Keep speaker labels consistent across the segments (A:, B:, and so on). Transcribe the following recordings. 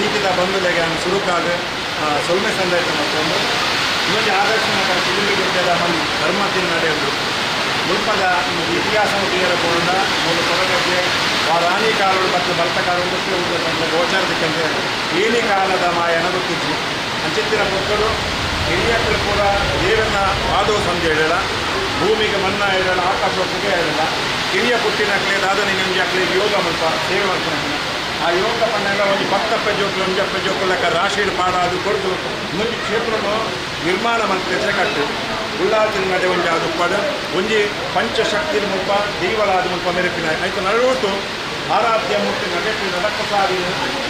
A: ಈಗಿದ ಬಂಧುಲೆಗೆ ಸುರುಕಾಗ ಸೊಲ್ಮೆ ಸಂದಾಯಿತ ಮತ್ತೊಂದು ಇನ್ನೊಂದು ಆದರ್ಶನ ತಿಳಿದುಕೊಂಡೆಲ್ಲ ಮಣ್ಣು ಧರ್ಮത്തിന് ನಡೆಯುವುದು ಮುಲ್ಪದ ಇತಿಹಾಸ ತೀರಕೊಂಡ ಒಂದು ಕೊರಗಜ್ಜೆ ರಾಣಿ ಕಾಲಗಳು ಮತ್ತು ಭರ್ತ ಕಾಲಗಳು ಗೋಚಾರದಕ್ಕೆ ಏನಿ ಕಾಲದ ಮಾಯನ ಗೊತ್ತಿತ್ತು ಅಂಚಿತ್ತಿನ ಮಕ್ಕಳು ಹಿರಿಯಕ್ಕಳು ಕೂಡ ದೇವನ ವಾದೋ ಸಂಧಿ ಹೇಳಿಲ್ಲ ಭೂಮಿಗೆ ಮನ್ನ ಹೇಳಿಲ್ಲ ಆಕಾಶಕ್ಕೆ ಹೇಳಿಲ್ಲ ಹಿರಿಯ ಪುಟ್ಟಿನಕ್ಲೆ ದಾದನಿ ನಿಂಜಾಕ್ಲೆ ಯೋಗ ಮಲ್ಪ ಸೇವೆ ಮಾಡ್ತಾನೆ ಆ ಯೋಗ ಪನ್ನೆಲ್ಲ ಒಂದು 10 ಪೆಜೋಕ್ಲು 5 ಪೆಜೋಕ್ಲು ಲೆಕ್ಕ ರಾಶಿಡ್ ಪಾಡಾದು ಕೊಡ್ದು ಮುಂದೆ ಕ್ಷೇತ್ರನು ನಿರ್ಮಾಣ ಮಂತ್ರಿಸೆ ಕಟ್ಟು ಉಲ್ಲಾಸಿನ ನಡೆ ಒಂಜಿ ಅದು ಪಡ ಒಂಜಿ ಪಂಚಶಕ್ತಿ ಮುಲ್ಪ ದೀವಲಾದ ಮುಲ್ಪ ಮೆರಪಿನ ಆಯ್ತು ನಡುಟು ಆರಾಧ್ಯ ಮೂರ್ತಿ ನಡೆಪು ನಡಕ ಸಾರಿ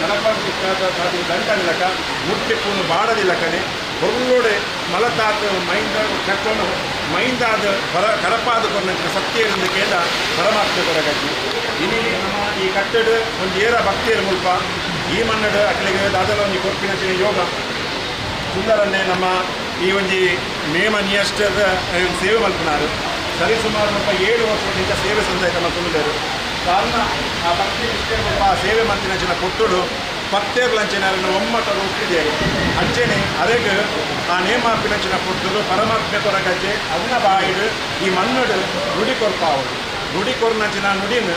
A: ನಡಪಿ ಸಾಧಿ ದಂಟನಿಲಕ ಮುಟ್ಟಿಪ್ಪುನು ಬಾಡದಿಲ್ಲಕನೆ ಹೊರಗಡೆ ಮಲತಾತ ಮೈಂದ ಕಟ್ಟೋನು ಮೈಂದಾದ ಕರಪಾದ ಕೊನ್ನ ಸತ್ಯದಿಂದ ಕೇಂದ ಪರಮಾತ್ಮ ಕೊರಗಜ್ಜಿ ಇನಿ ನಮ್ಮ ಈ ಕಟ್ಟಡ ಒಂದು ಏರ ಭಕ್ತಿಯರ ಮುಲ್ಪ ಈ ಮನ್ನಡ ಅಕ್ಲಿಗೆ ದಾದಲ ಒಂದು ಕೊರ್ಪಿನ ಯೋಗ ಸುಂದರನ್ನೇ ನಮ್ಮ ಈ ಒಂಜಿ ನೇಮ ನಿಯಷ್ಟದ ಸೇವೆ ಮಲ್ಪನಾರು ಸರಿಸುಮಾರು ನಮ್ಮ 7 ವರ್ಷದಿಂದ ಸೇವೆ ಸಂದಾಯಿತ ಮಲ್ಪುಂಡರು ಕಾರಣ ಆ ಭಕ್ತಿ ನಿಷ್ಠೆ ಆ ಸೇವೆ ಮಂತಿನ ಕೊಟ್ಟುಡು ಪತ್ತೇರ್ಲಂಚಿನರನ್ನು ಒಮ್ಮತ ಒಪ್ಪಿದೆ ಅಂಚೆನೆ ಅದಕ್ಕೆ ಆ ನೇಮಾಪಿನಂಚಿನ ಕೊಟ್ಟರು ಪರಮಾತ್ಮ ಕೊರಗಜ್ಜೆ ಅದನ್ನ ಬಾಯಿಡು ಈ ಮಣ್ಣಡು ನುಡಿ ಕೊರ್ಪಾವಡು ನುಡಿ ಕೊರ್ನಂಚಿನ ನುಡಿನ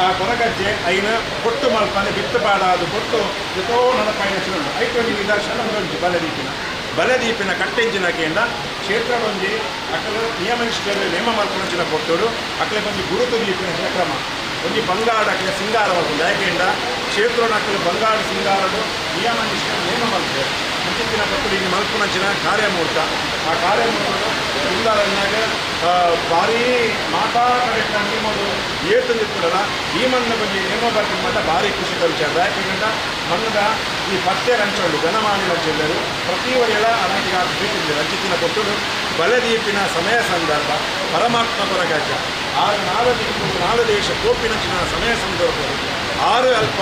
A: ಆ ಕೊರಗಜ್ಜೆ ಐನ ಕೊಟ್ಟು ಮಲ್ಪನೆ ಬಿತ್ತು ಪಾಡಾದು ಕೊಟ್ಟು ಎಷ್ಟೋ ನನಪಾಯಿನ ಐಟೊಂದು ನಿದರ್ಶನ ಒಂದು ಬಲದೀಪಿನ ಕಟ್ಟೆಂಚಿನ ಕೇಂದ್ರ ಕ್ಷೇತ್ರದೊಂದಿ ಅಕ್ಕಲು ನಿಯಮನಿಷ್ಠರು ನೇಮ ಮಲ್ಪನಂಚಿನ ಕೊಟ್ಟರು ಅಕ್ಕಲೆ ಒಂದು ಗುರುತು ದೀಪಿನ ಕ್ರಮ ಒಂದು ಬಂಗಾಡ ಅಕ್ಕಲೆ ಸಿಂಗಾರವಾಗುವುದು ಯಾಕೆಂದ ಕ್ಷೇತ್ರನ ಅಕ್ಕಲು ಬಂಗಾಡ ಸಿಂಗಾರದು ನಿಯಮನಿಷ್ಠ ನೇಮ ಮಲ್ಪೆ ಮುಂಚಿನ ಕೊಟ್ಟರು ಈಗ ಮಲ್ಪನಂಚಿನ ಕಾರ್ಯಮೂರ್ತ ಆ ಕಾರ್ಯಮೂರ್ತ ಸುಂದರನ್ನಾಗ ಭಾರೀ ಮಾತಾ ಕರೆಕ್ಟ್ ನಿಮ್ಮದು ಏತು ನಿಂತಿರಲ್ಲ ಈ ಮಣ್ಣು ಬಂದು ನೇಮ ಬರ್ತೀನಿ ಮಾತ್ರ ಭಾರಿ ಖುಷಿ ವಿಚಾರ ಯಾಕೆಂದ ಮಣ್ಣದ ಈ ಪತ್ತೆ ರಂಚಗಳು ಜನಮಾನ್ಯ ರಂಚರು ಪ್ರತಿ ವರ್ಷ ಅನಾಟಿಗೆ ಭೇಟಿದ್ದೆ ರಂಚಿತಿನ ಕೊಟ್ಟರು ಬಲದೀಪಿನ ಸಮಯ ಸಂದರ್ಭ ಪರಮಾತ್ಮ ಕೊರಗಜ್ಜ 4 ದೇಶ ಕೋಪಿನಂಚಿನ ಸಮಯ ಸಂದರ್ಭ 6 ಅಲ್ಪ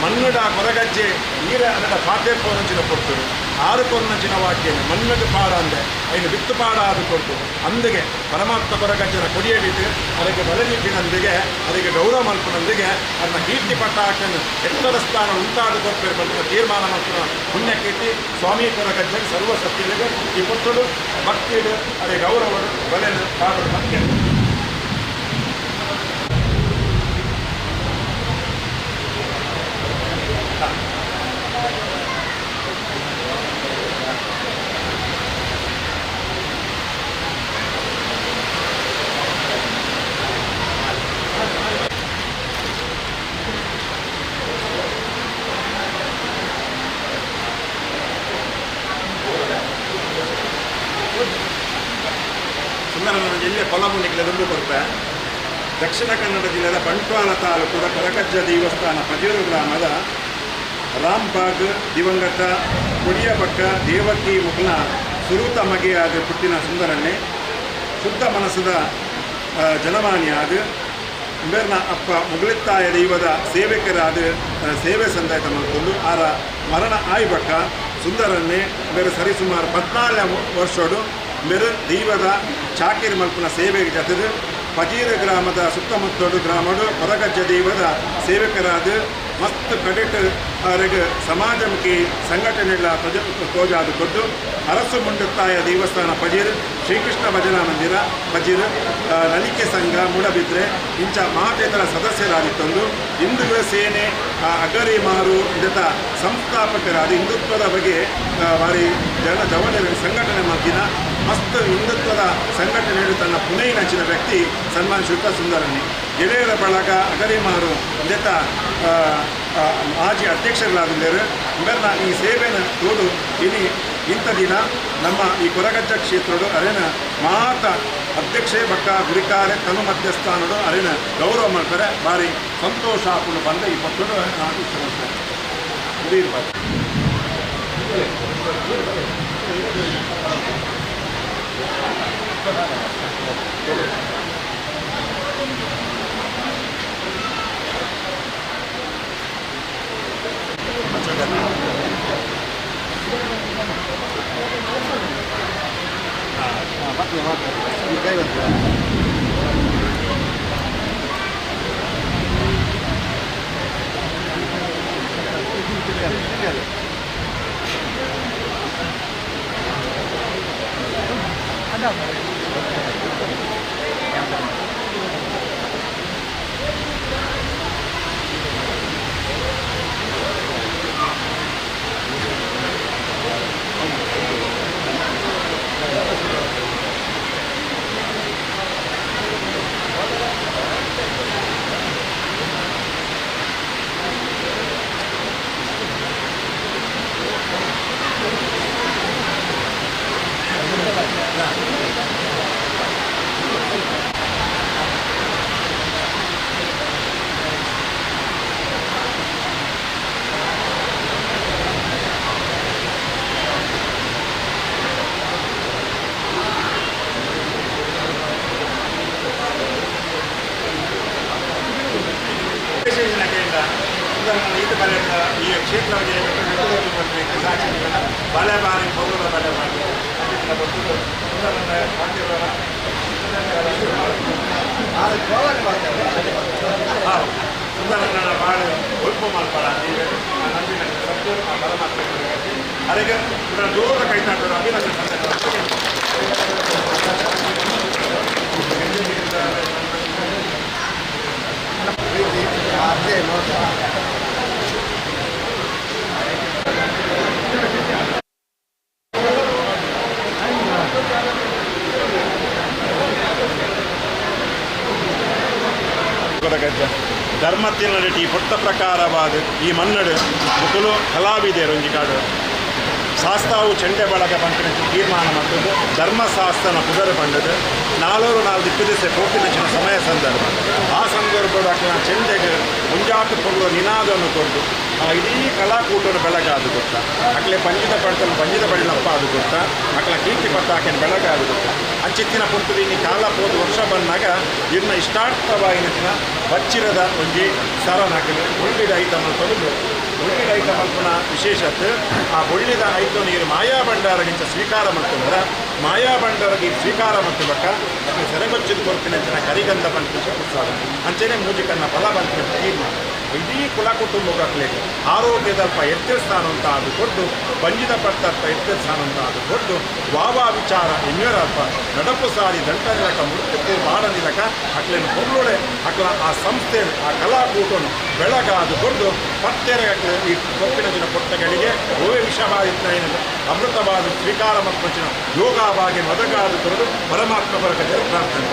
A: ಮಣ್ಣುಡ ಕೊರಗಜ್ಜೆ ನೀರ ಅನ್ನಡ ಪಾಠ್ಯಪೋನಂಚಿನ ಕೊಟ್ಟರು 6 ಕೊರನಂಚಿನ ವಾಕ್ಯ ಮಣ್ಣು ಪಾಡ ಅಂದೆ ಐನು ಬಿತ್ತು ಪಾಡ ಅದು ಕೊಟ್ಟು ಅಂದಿಗೆ ಪರಮಾತ್ಮ ಕೊರಗಜ್ಜನ ಕೊಡಿಯಡಿಟ್ಟು ಅದಕ್ಕೆ ಬಲದೀಪಿನೊಂದಿಗೆ ಅದಕ್ಕೆ ಗೌರವ ಮಲ್ಪನೊಂದಿಗೆ ಅದನ್ನ ಕೀರ್ತಿ ಪಟ್ಟಾಕನ್ನು ಎತ್ತರ ಸ್ಥಾನ ಉಂಟಾದ ಕೊಟ್ಟು ಬಂದ ತೀರ್ಮಾನ ಮಾಡ್ತಾರ ಪುಣ್ಯ ಕೀರ್ತಿ ಸ್ವಾಮಿ ಕೊರಗಜ್ಜಗೆ ಸರ್ವ ಸತ್ಯಲಿಗೆ ಈ ಕೊಟ್ಟಡು ಭಕ್ತಿಡು ಅದೇ ಗೌರವಡು ಬಲೆನು ಪಾಡಲು ಭಕ್ತಿ ಜಿಲ್ಲೆ ಕೊಲಮುಂಡಿಗೆ ದುಂಡು ಕೊರಪೆ ದಕ್ಷಿಣ ಕನ್ನಡ ಜಿಲ್ಲೆಯ ಬಂಟ್ವಾಳ ತಾಲೂಕುದ ಕೊರಗಜ್ಜ ದೇವಸ್ಥಾನ ಪಜೇರು ಗ್ರಾಮದ ರಾಮ್ಬಾಗ್ ದಿವಂಗತ ಕೊಡಿಯಬಕ್ಕ ದೇವಕಿ ಮುಗ್ನ ಸುರೂತ ಮಗೆಯಾದ ಪುಟ್ಟಿನ ಸುಂದರನ್ನೇ ಶುದ್ಧ ಮನಸ್ಸದ ಜನಮಾನಿಯಾದ ಬೇರ್ನ ಅಪ್ಪ ಮುಗುಳಿತ್ತಾಯ ದೈವದ ಸೇವಕರಾದ ಸೇವೆ ಸಂದಾಯಿತ ಮಾಡಿಕೊಂಡು ಆರ ಮರಣ ಆಯ್ಬಕ್ಕ ಸುಂದರನ್ನೇ ಬೇರೆ ಸರಿಸುಮಾರು 14 ವರ್ಷಡು ಬೇರೆ ದೈವದ ಚಾಕಿರಿ ಮಲ್ಪನ ಸೇವೆಗೆ ಜೊತೆದು ಪಜೀರ ಗ್ರಾಮದ ಸುತ್ತಮುತ್ತಲು ಗ್ರಾಮಡು ಕೊರಗಜ್ಜ ದೈವದ ಸೇವಕರಾದ ಮಸ್ತ್ ಕ್ರೆಡಿಟ್ ಅವರಿಗೆ ಸಮಾಜಮುಖಿ ಸಂಘಟನೆಗಳ ತೋಜಾದು ಕೊಟ್ಟು ಅರಸು ಮುಂಡುತ್ತಾಯ ದೇವಸ್ಥಾನ ಪಜೀರ್, ಶ್ರೀಕೃಷ್ಣ ಭಜನಾ ಮಂದಿರ ಪಜೀರ್, ನಲಿಕೆ ಸಂಘ ಮೂಡಬಿದ್ರೆ ಇಂಚ ಮಹಾತೇತರ ಸದಸ್ಯರಾದಿತ್ತೊಂದು ಹಿಂದೂ ಸೇನೆ ಅಗರಿ ಮಾರು ಇದರ ಸಂಸ್ಥಾಪಕರಾದ ಹಿಂದುತ್ವದ ಬಗ್ಗೆ ಭಾರಿ ಜವನರ ಸಂಘಟನೆ ಮಾಡ್ತಿನ ಮಸ್ತ್ ಹಿಂದುತ್ವದ ಸಂಘಟನೆಗಳು ತನ್ನ ಪುಣೆ ಹಂಚಿದ ವ್ಯಕ್ತಿ ಸನ್ಮಾನ್ ಶ್ರುತ ಸುಂದರನಿ ಗೆಳೆಯರ ಬಳಗ ಅಗರಿಮಾರು ಜತ ಮಾಜಿ ಅಧ್ಯಕ್ಷರಾಗಿದ್ದರು. ಇವೆಲ್ಲ ಈ ಸೇವೆನ ತೋಡು ಇನಿ ಇಂಥ ದಿನ ನಮ್ಮ ಈ ಕೊರಗಜ್ಜ ಕ್ಷೇತ್ರಡು ಅರೇನ ಮಾತ ಅಧ್ಯಕ್ಷೆ ಬಕ್ಕ ಗುರಿಕಾರೆ ತನು ಮಧ್ಯಸ್ಥಾನಡು ಅರೇನ ಗೌರವ ಮಾಡ್ತಾರೆ. ಭಾರಿ ಸಂತೋಷ ಹಾಕೊಂಡು ಬಂದ ಈ ಪಕ್ಕಡು ನಾನು ಇಷ್ಟಪಡ್ತೇನೆ. ಇದು ಇರ್ಬಾರ್ದು. ಈ ಕ್ಷೇತ್ರಕ್ಕೆ ಬಲೆ ಬಾರಿ ಪೌರ ಬಲೆ ಮಾಡಿ ಸುಂದರನ ಭಾಳ ಒಲ್ಪ ಮಾಡ್ತಾರ ನಂಬಿನ ಪರಮಾತ್ಮ ಅದಕ್ಕೆ ದೂರದ ಕೈತಾಟರು ಅಭಿನಂದನೆ ಧರ್ಮತ್ತಿನಡಿ ಪುಟ್ಟ ಪ್ರಕಾರವಾದ ಈ ಮನ್ನಡು ಮುಕುಲು ಕಲಾವಿದರು ಒಂಜಿ ಕಾಡು ಶಾಸ್ತಾವು ಚೆಂಡೆ ಬಳಗ ಪಂಪಿನ ತೀರ್ಮಾನ ಮಾಡಿದ್ದು ಧರ್ಮಶಾಸ್ತ್ರನ ಪುದರ್ ಬಂಡದು 4 ದಿಕ್ಕು ಪೋಪಿನ ಸಮಯ ಸಂದರ್ಭ ಆ ಸಂದರ್ಭದ ಚೆಂಡೆಗೆ ಮುಂಜಾತು ಪೊಳ್ಳು ನಿನಾದವನ್ನು ಕೊಟ್ಟು ಇಡೀ ಕಲಾಕೂಟನ ಬೆಳಗಾದು ಗೊತ್ತ ಅಕ್ಲೆ ಪಂಜಿದ ಬಳ್ಳಪ್ಪ ಅದು ಗೊತ್ತ ಅಕ್ಲ ಕೀರ್ತಿ ಪತ್ತಾಕಿನ ಬೆಳಗಾದು ಗೊತ್ತ ಅಂಚಿತ್ತಿನ ಪುಂಟು ಇನ್ನು ಕಾಲ ಹೋದ ವರ್ಷ ಬಂದಾಗ ಇನ್ನು ಇಷ್ಟಾರ್ಥವಾಗಿನ ಬಚ್ಚಿರದ ಒಂಜಿ ಸರನಾಕಲು ಉಳ್ಳಿದ ಐಟಮ್ ತೊಳೆದು ಉಳ್ಳಿದ ಐಟಮ್ ಅಲ್ಪನ ವಿಶೇಷತೆ ಆ ಒಳ್ಳಿದ ಐಟು ನೀರು ಮಾಯಾ ಭಂಡಾರಗಿಂತ ಸ್ವೀಕಾರ ಮಾಡ್ತಿದ್ರೆ ಮಾಯಾ ಭಂಡಾರಗಿ ಸ್ವೀಕಾರ ಮಾಡ್ತಿರ್ಬೇಕ ಅದಕ್ಕೆ ಸೆರೆಗೊಚ್ಚಿದ ಕೊಡ್ತೀನಿ ಕರಿಗಂಧ ಬಂತು ಉತ್ಸಾಹ ಅಂಚೆನೆ ಮೂಜಿಕನ್ನ ಫಲ ಬಂತು ತೀರ್ಮಾನ ಇಡೀ ಕುಲ ಕುಟುಂಬಕ್ಕೆ ಆರೋಗ್ಯದಲ್ಪ ಎತ್ತಿರ್ಸ್ಥಾನ ಅಂತ ಅದು ಕೊಟ್ಟು ಬಂಜಿದ ಪಡ್ತಪ್ಪ ಎತ್ತಿರ್ಸ್ಥಾನ ಅಂತ ಅದು ಕೊಟ್ಟು ವಾವಾ ವಿಚಾರ ಎನ್ಯೂರಪ್ಪ ನಡಪು ಸಾರಿ ದಂಟನಿಲಕ ಮುಟ್ಟು ಮಾಡನಿಲಕ ಅಕ್ಲೇನು ಹೊರಲೋಡೆ ಅಕ್ಲ ಆ ಸಂಸ್ಥೆ ಆ ಕಲಾಕೂಟನು ಬೆಳಗಾದು ಕೊಟ್ಟು ಪತ್ತೆರೆ ಈ ಕೊಪ್ಪಿನ ದಿನ ಪುಟ್ಟಗಳಿಗೆ ಓವೆ ವಿಷವಾದಿತ್ತ ಏನದು ಅಮೃತವಾದ ಸ್ವೀಕಾರ ಮತ್ತು ಯೋಗವಾಗಿ ಮದಗಾದು ಕೊಡದು ಪರಮಾತ್ಮ ಬರಕ ಪ್ರಾರ್ಥನೆ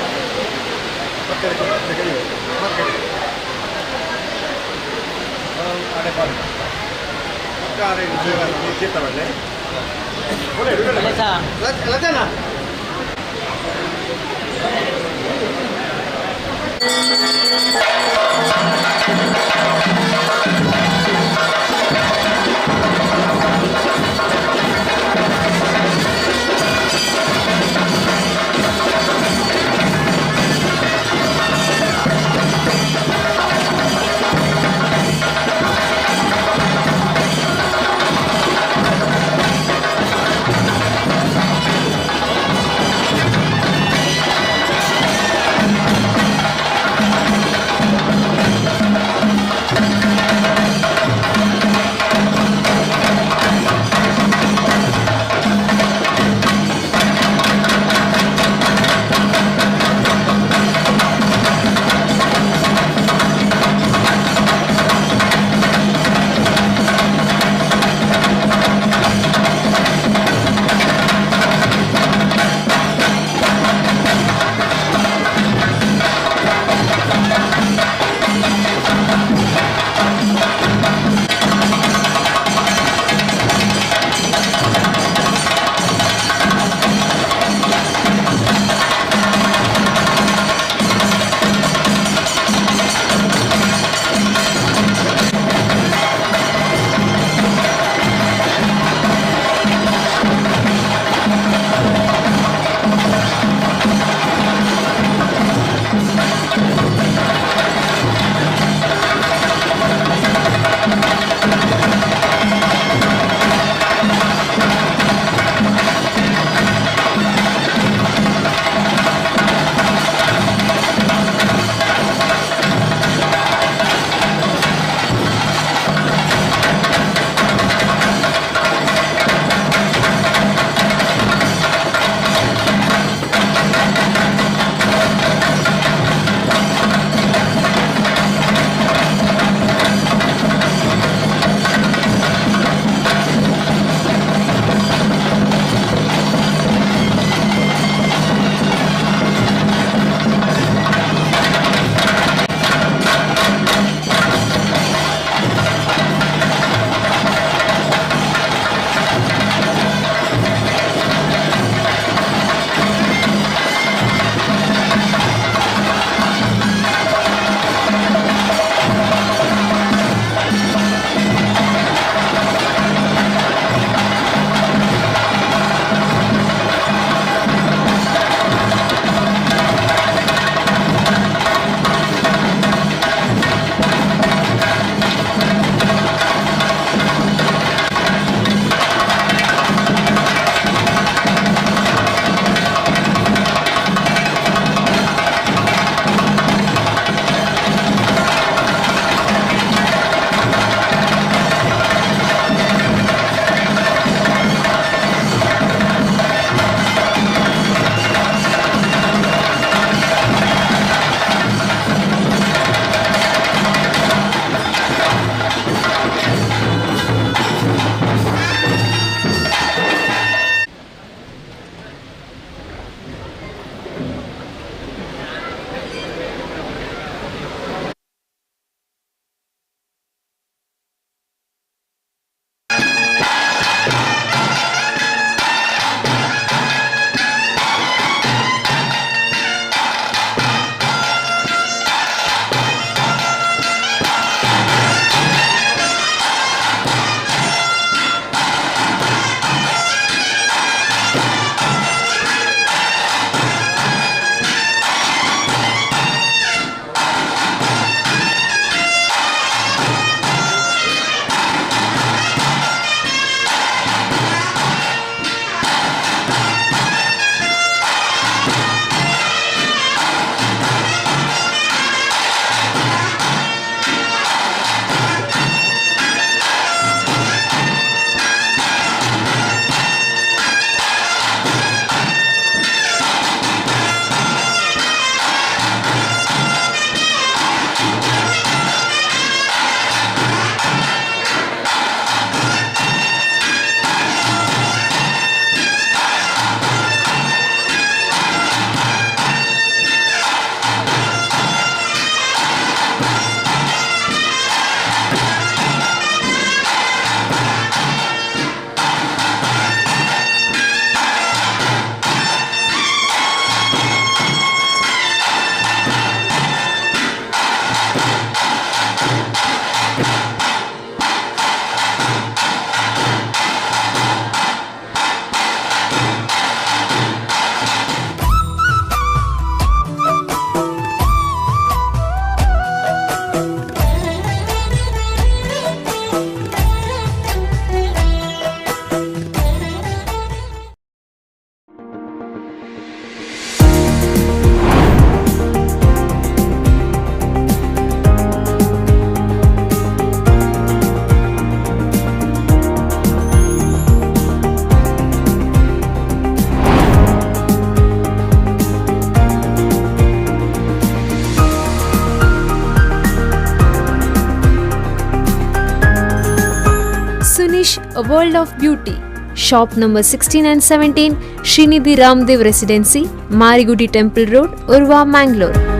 B: Anish, a world of beauty. Shop number 16 and 17, Srinidhi Ramdev Residency, Marigudi Temple Road, Urva, Mangalore.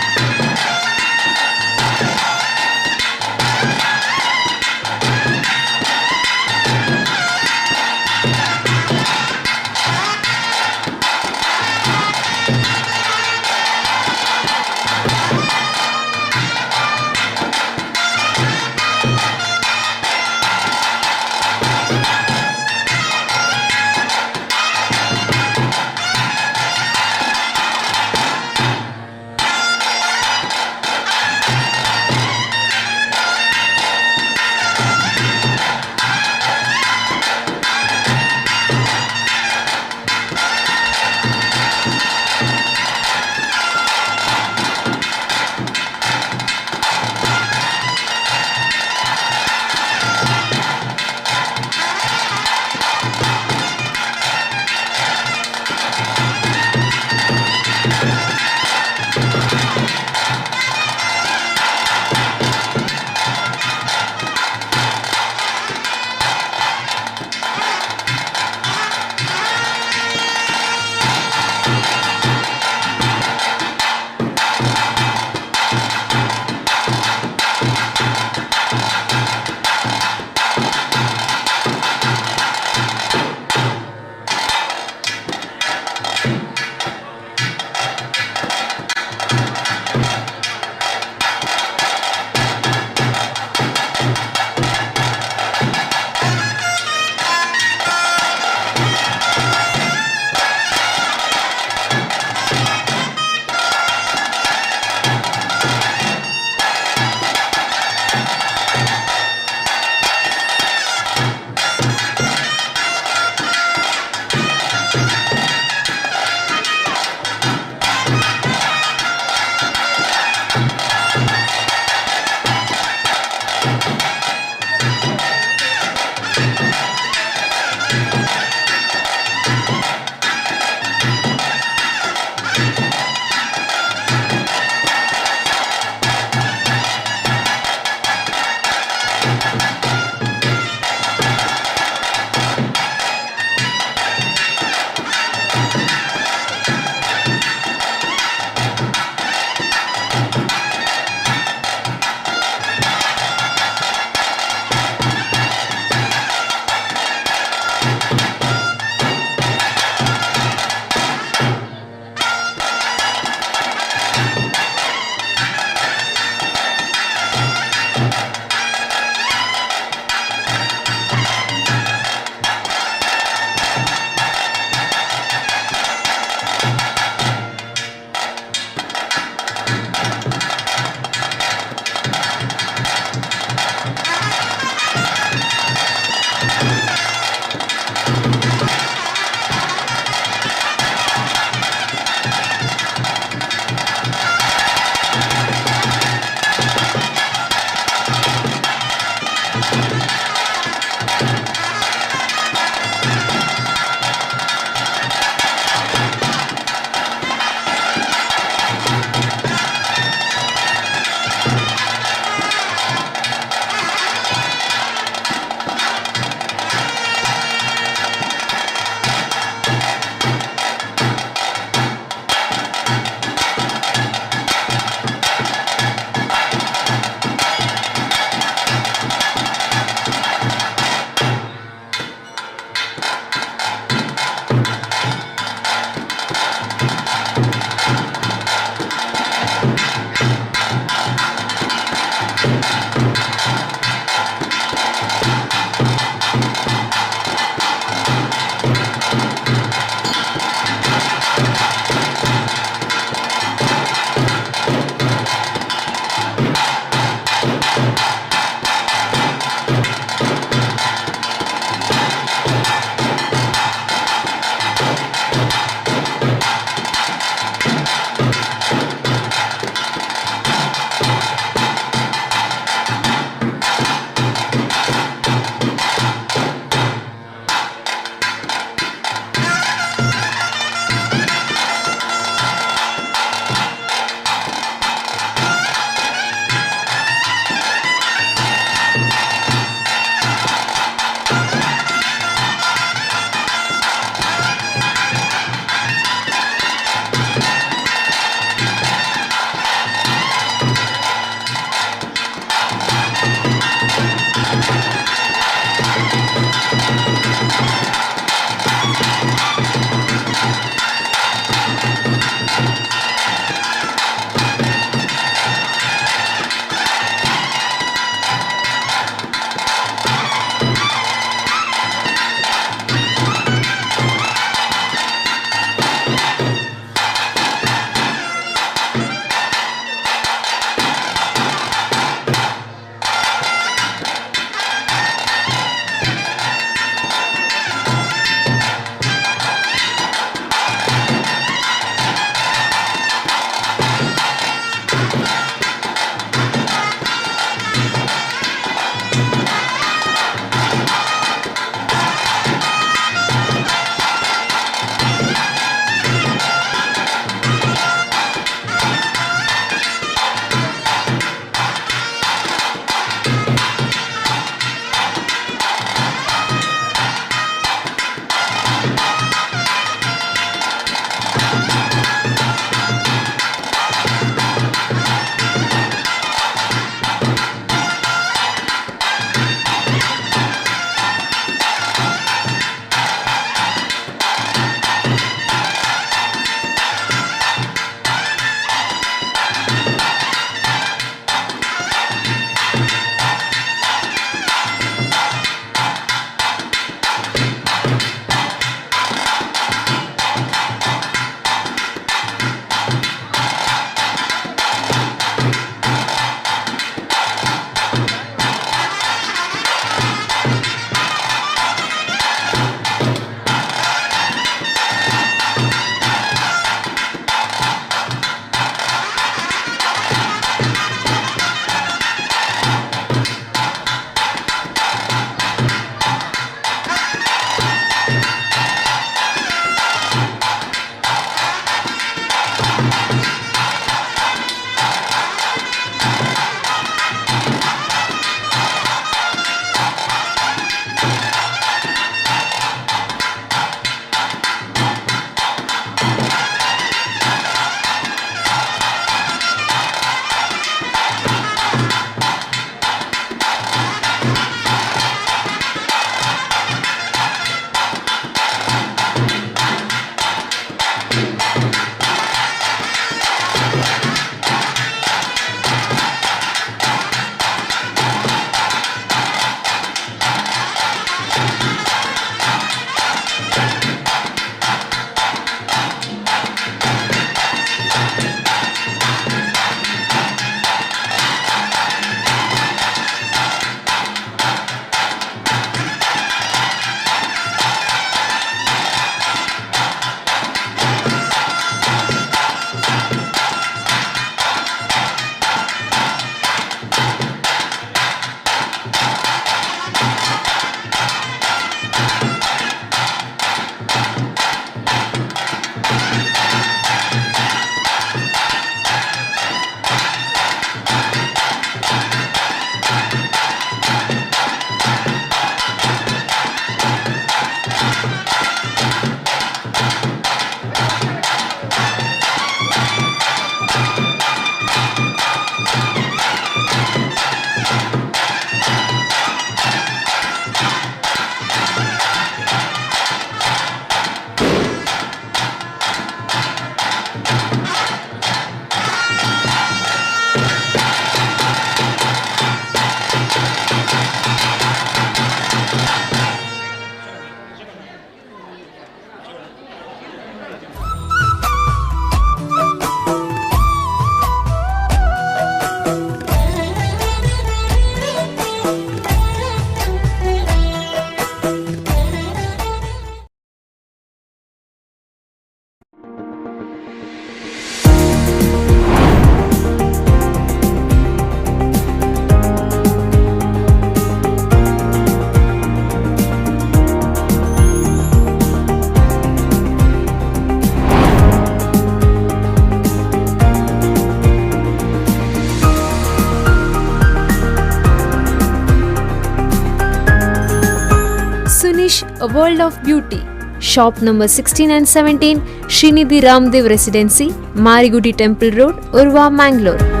B: A world of beauty. Shop number 16 and 17, Srinidhi Ramdev Residency, Marigudi Temple Road, Urva, Mangalore.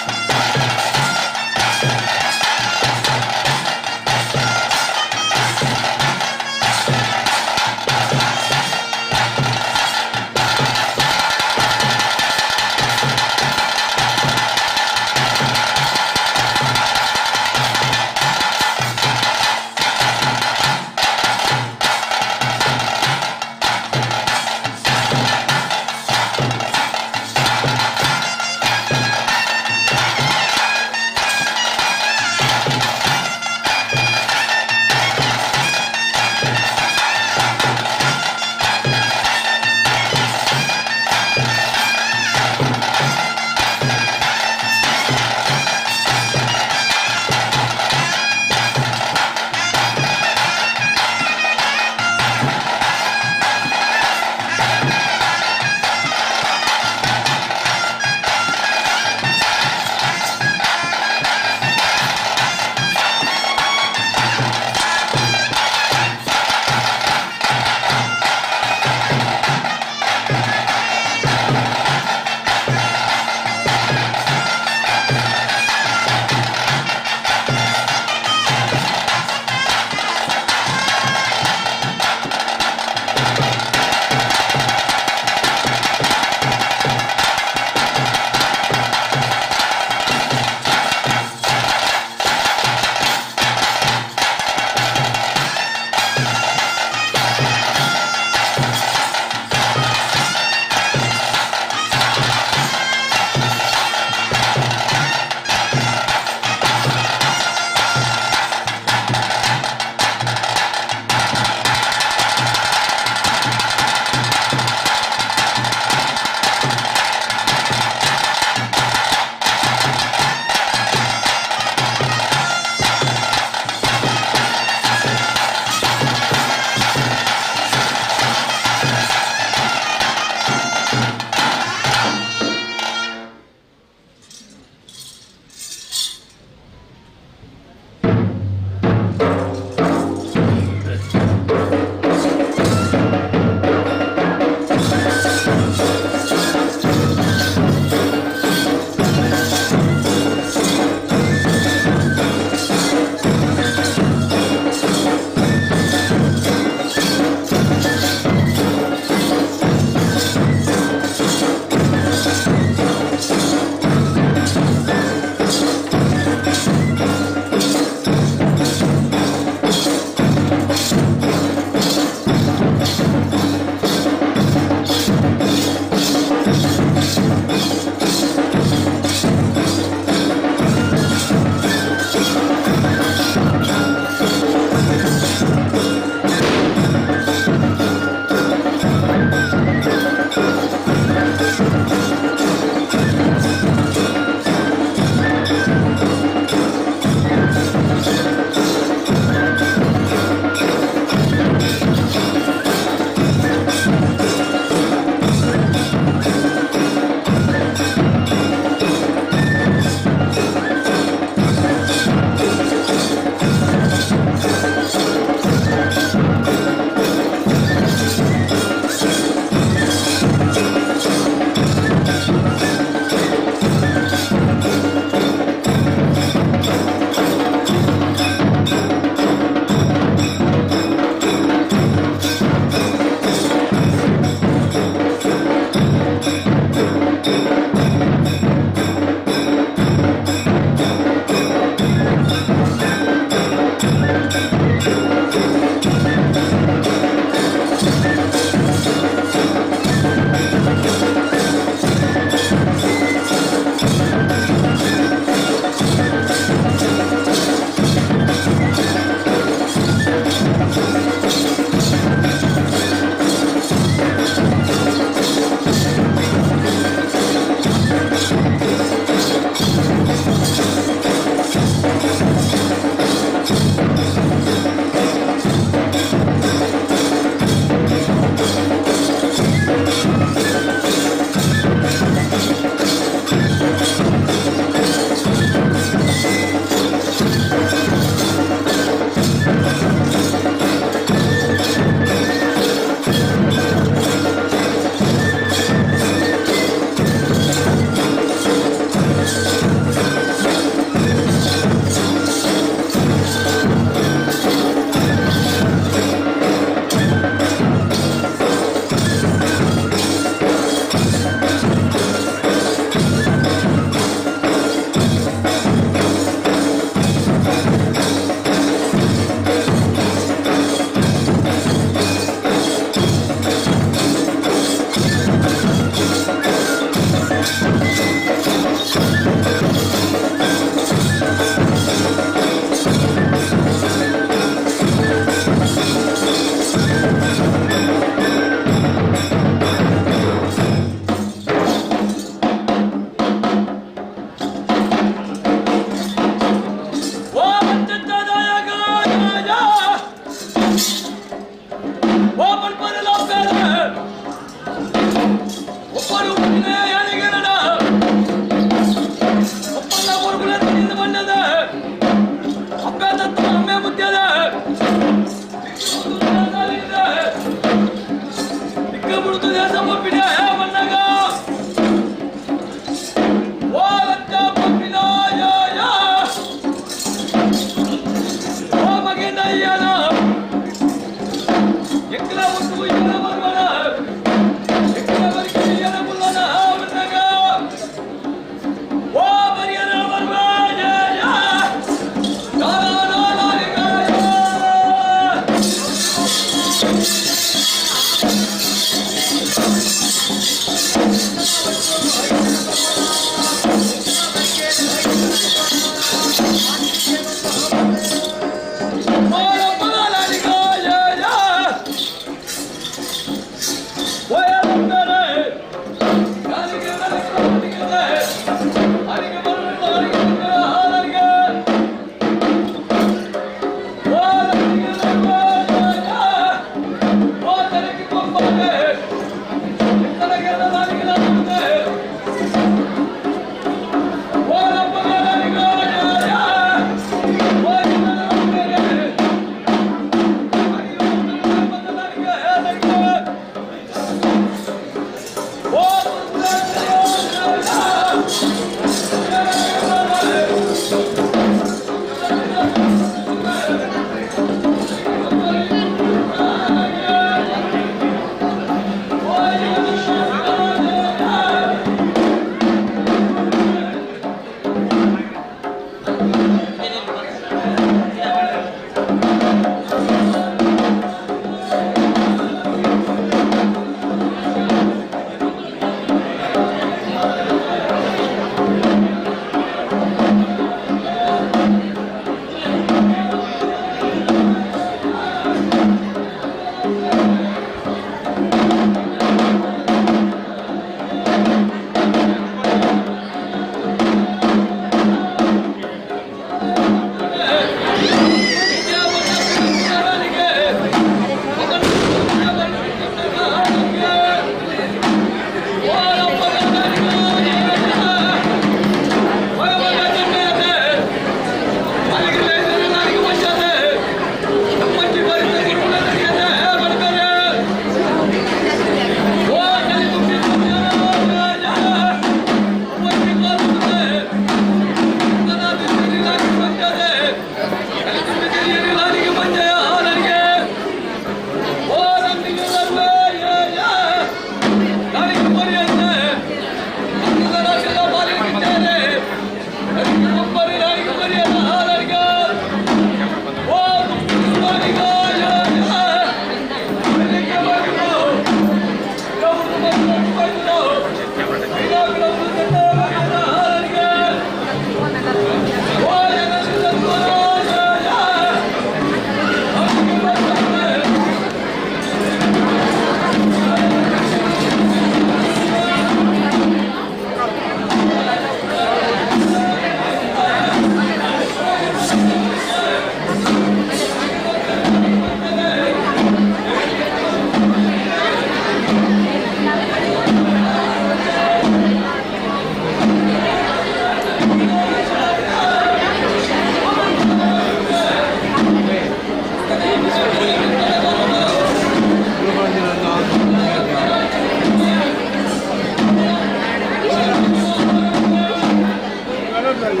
C: Thank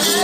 C: you.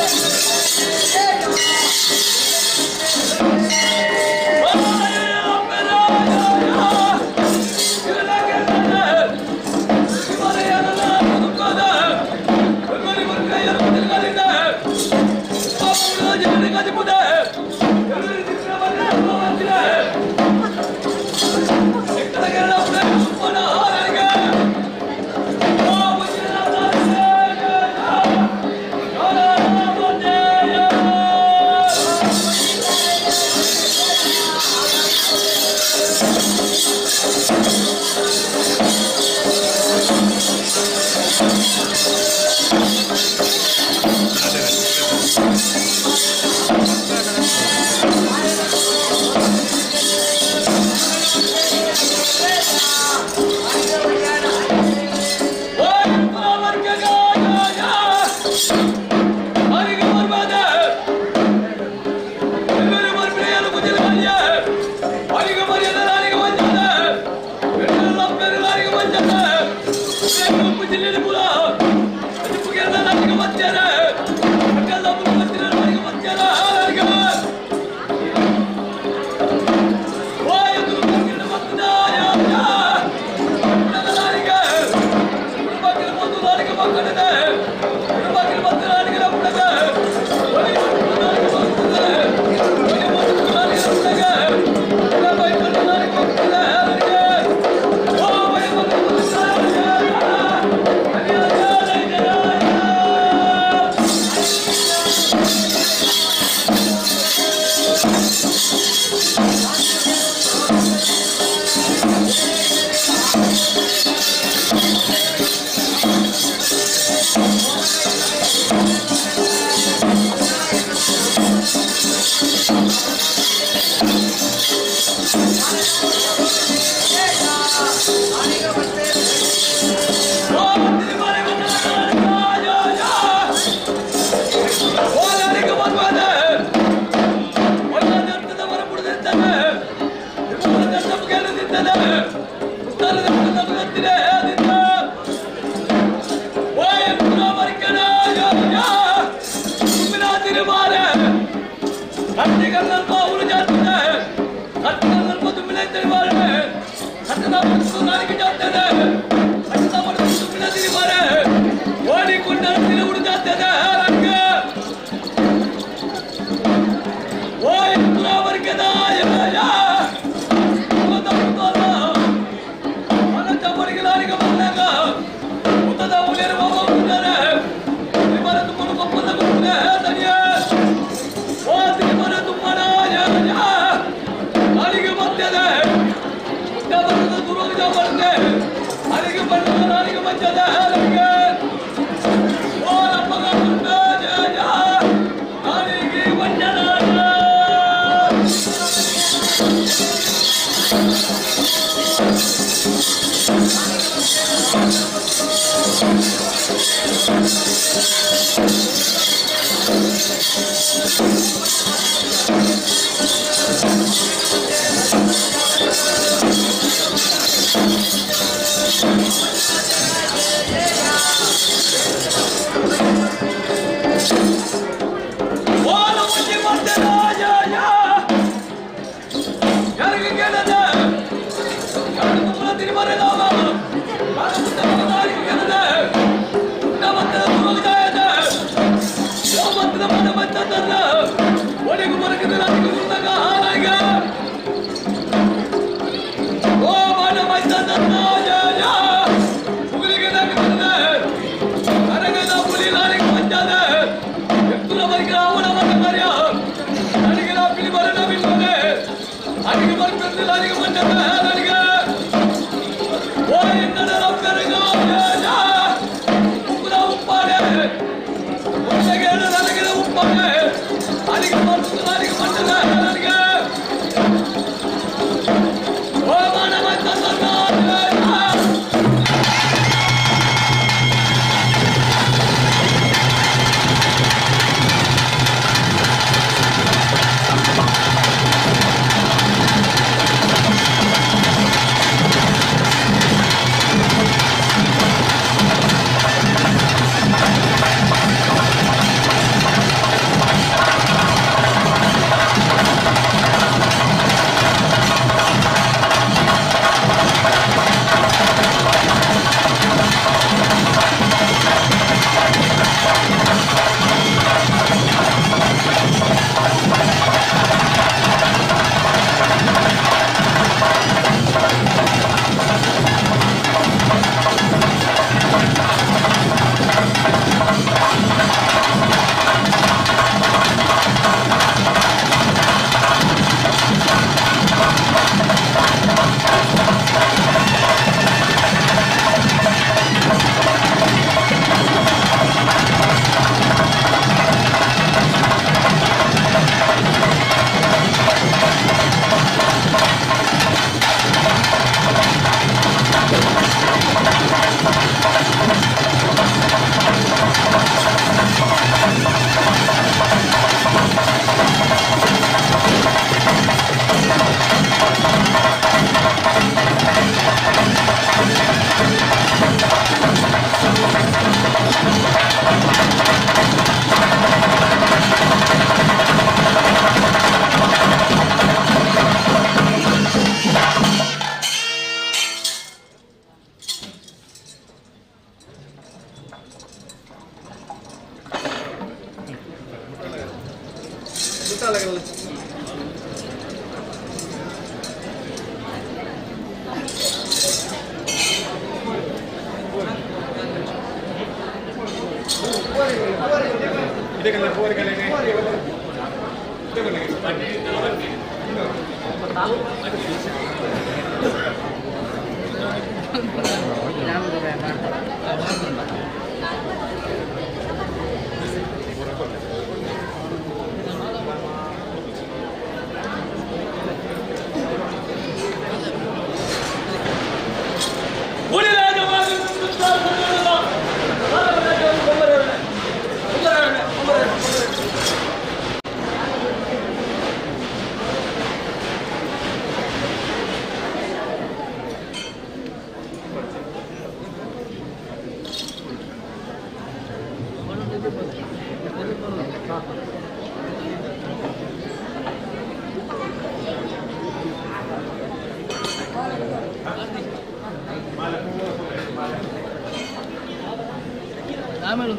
C: ಆಮೇಲೆ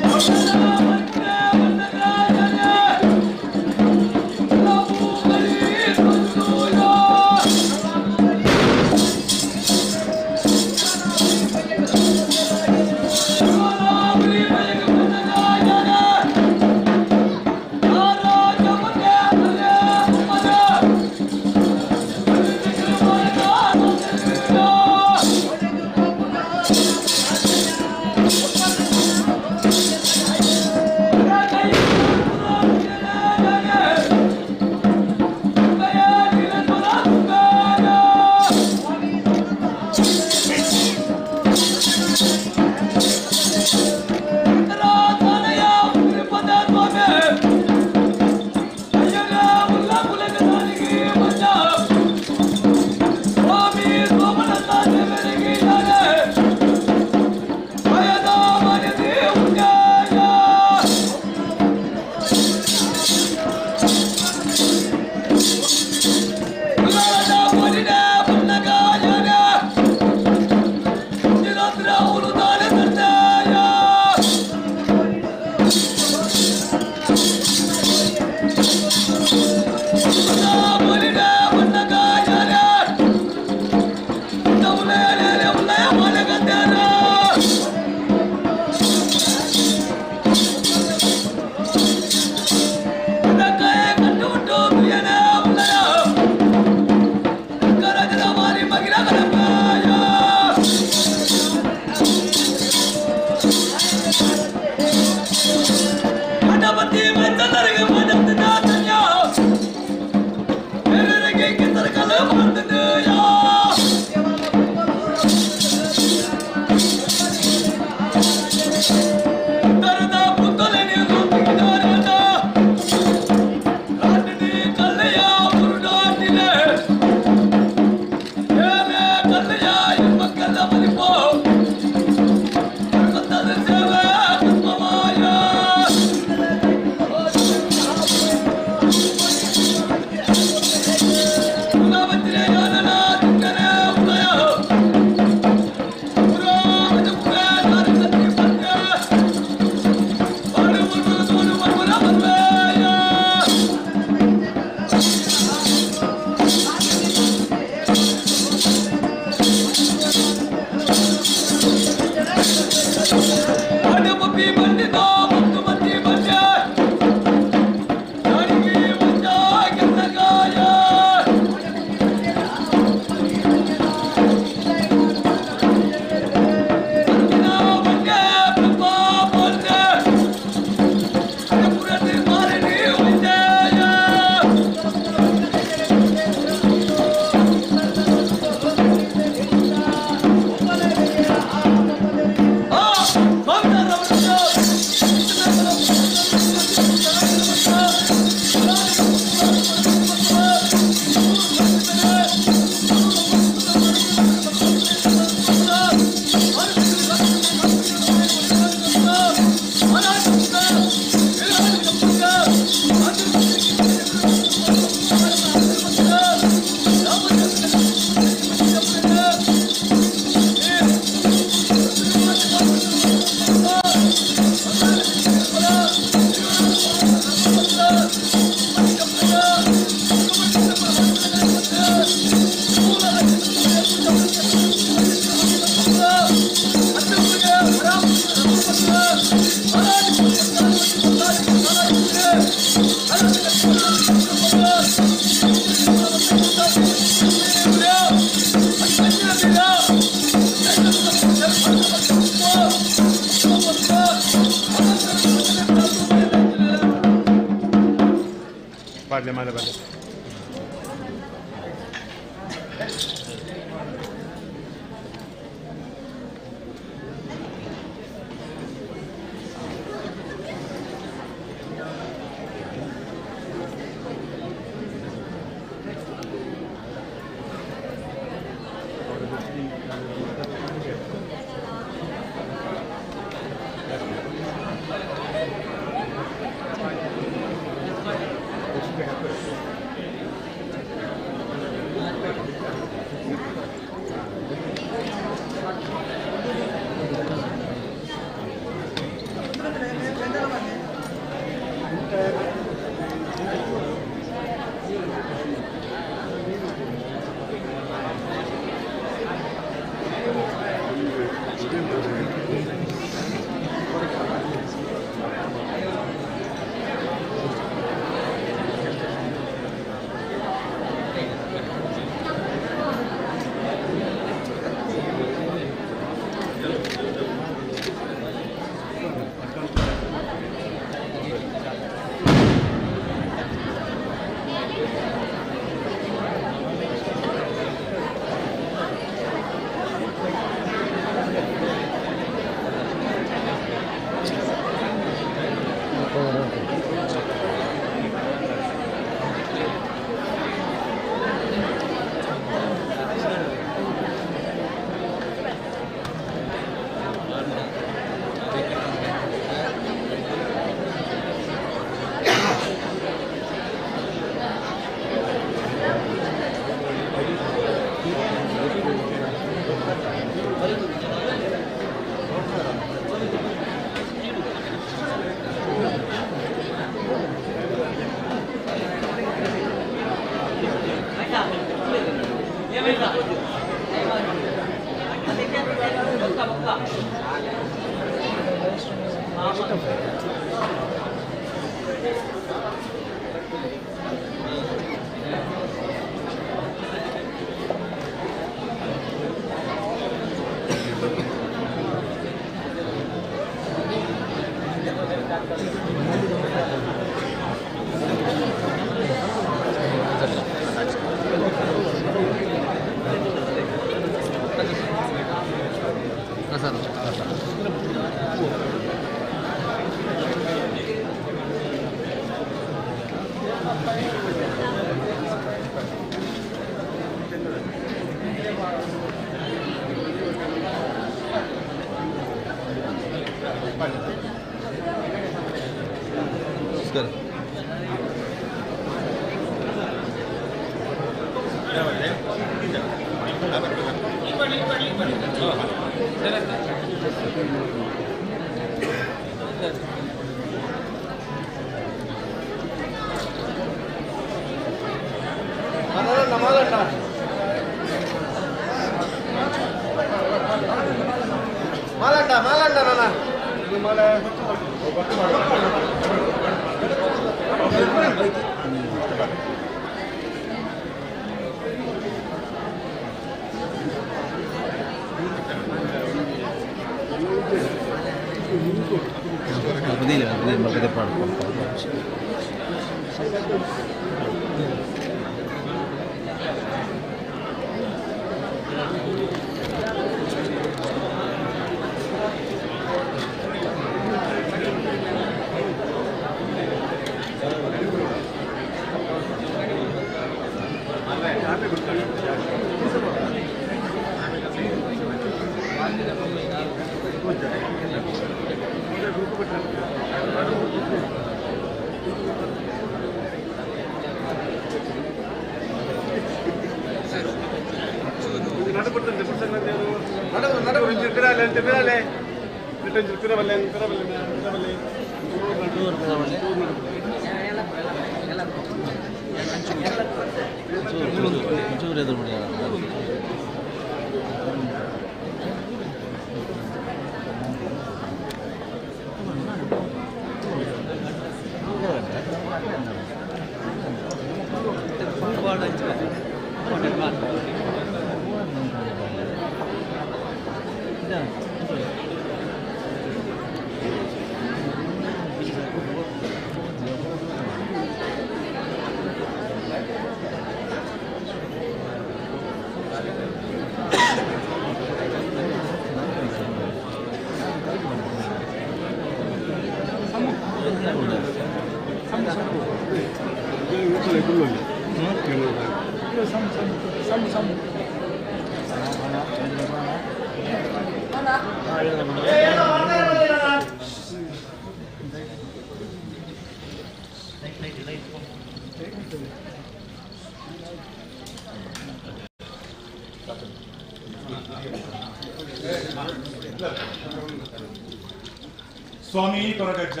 A: ಸ್ವಾಮಿ ಕೊರಗಜ್ಜ,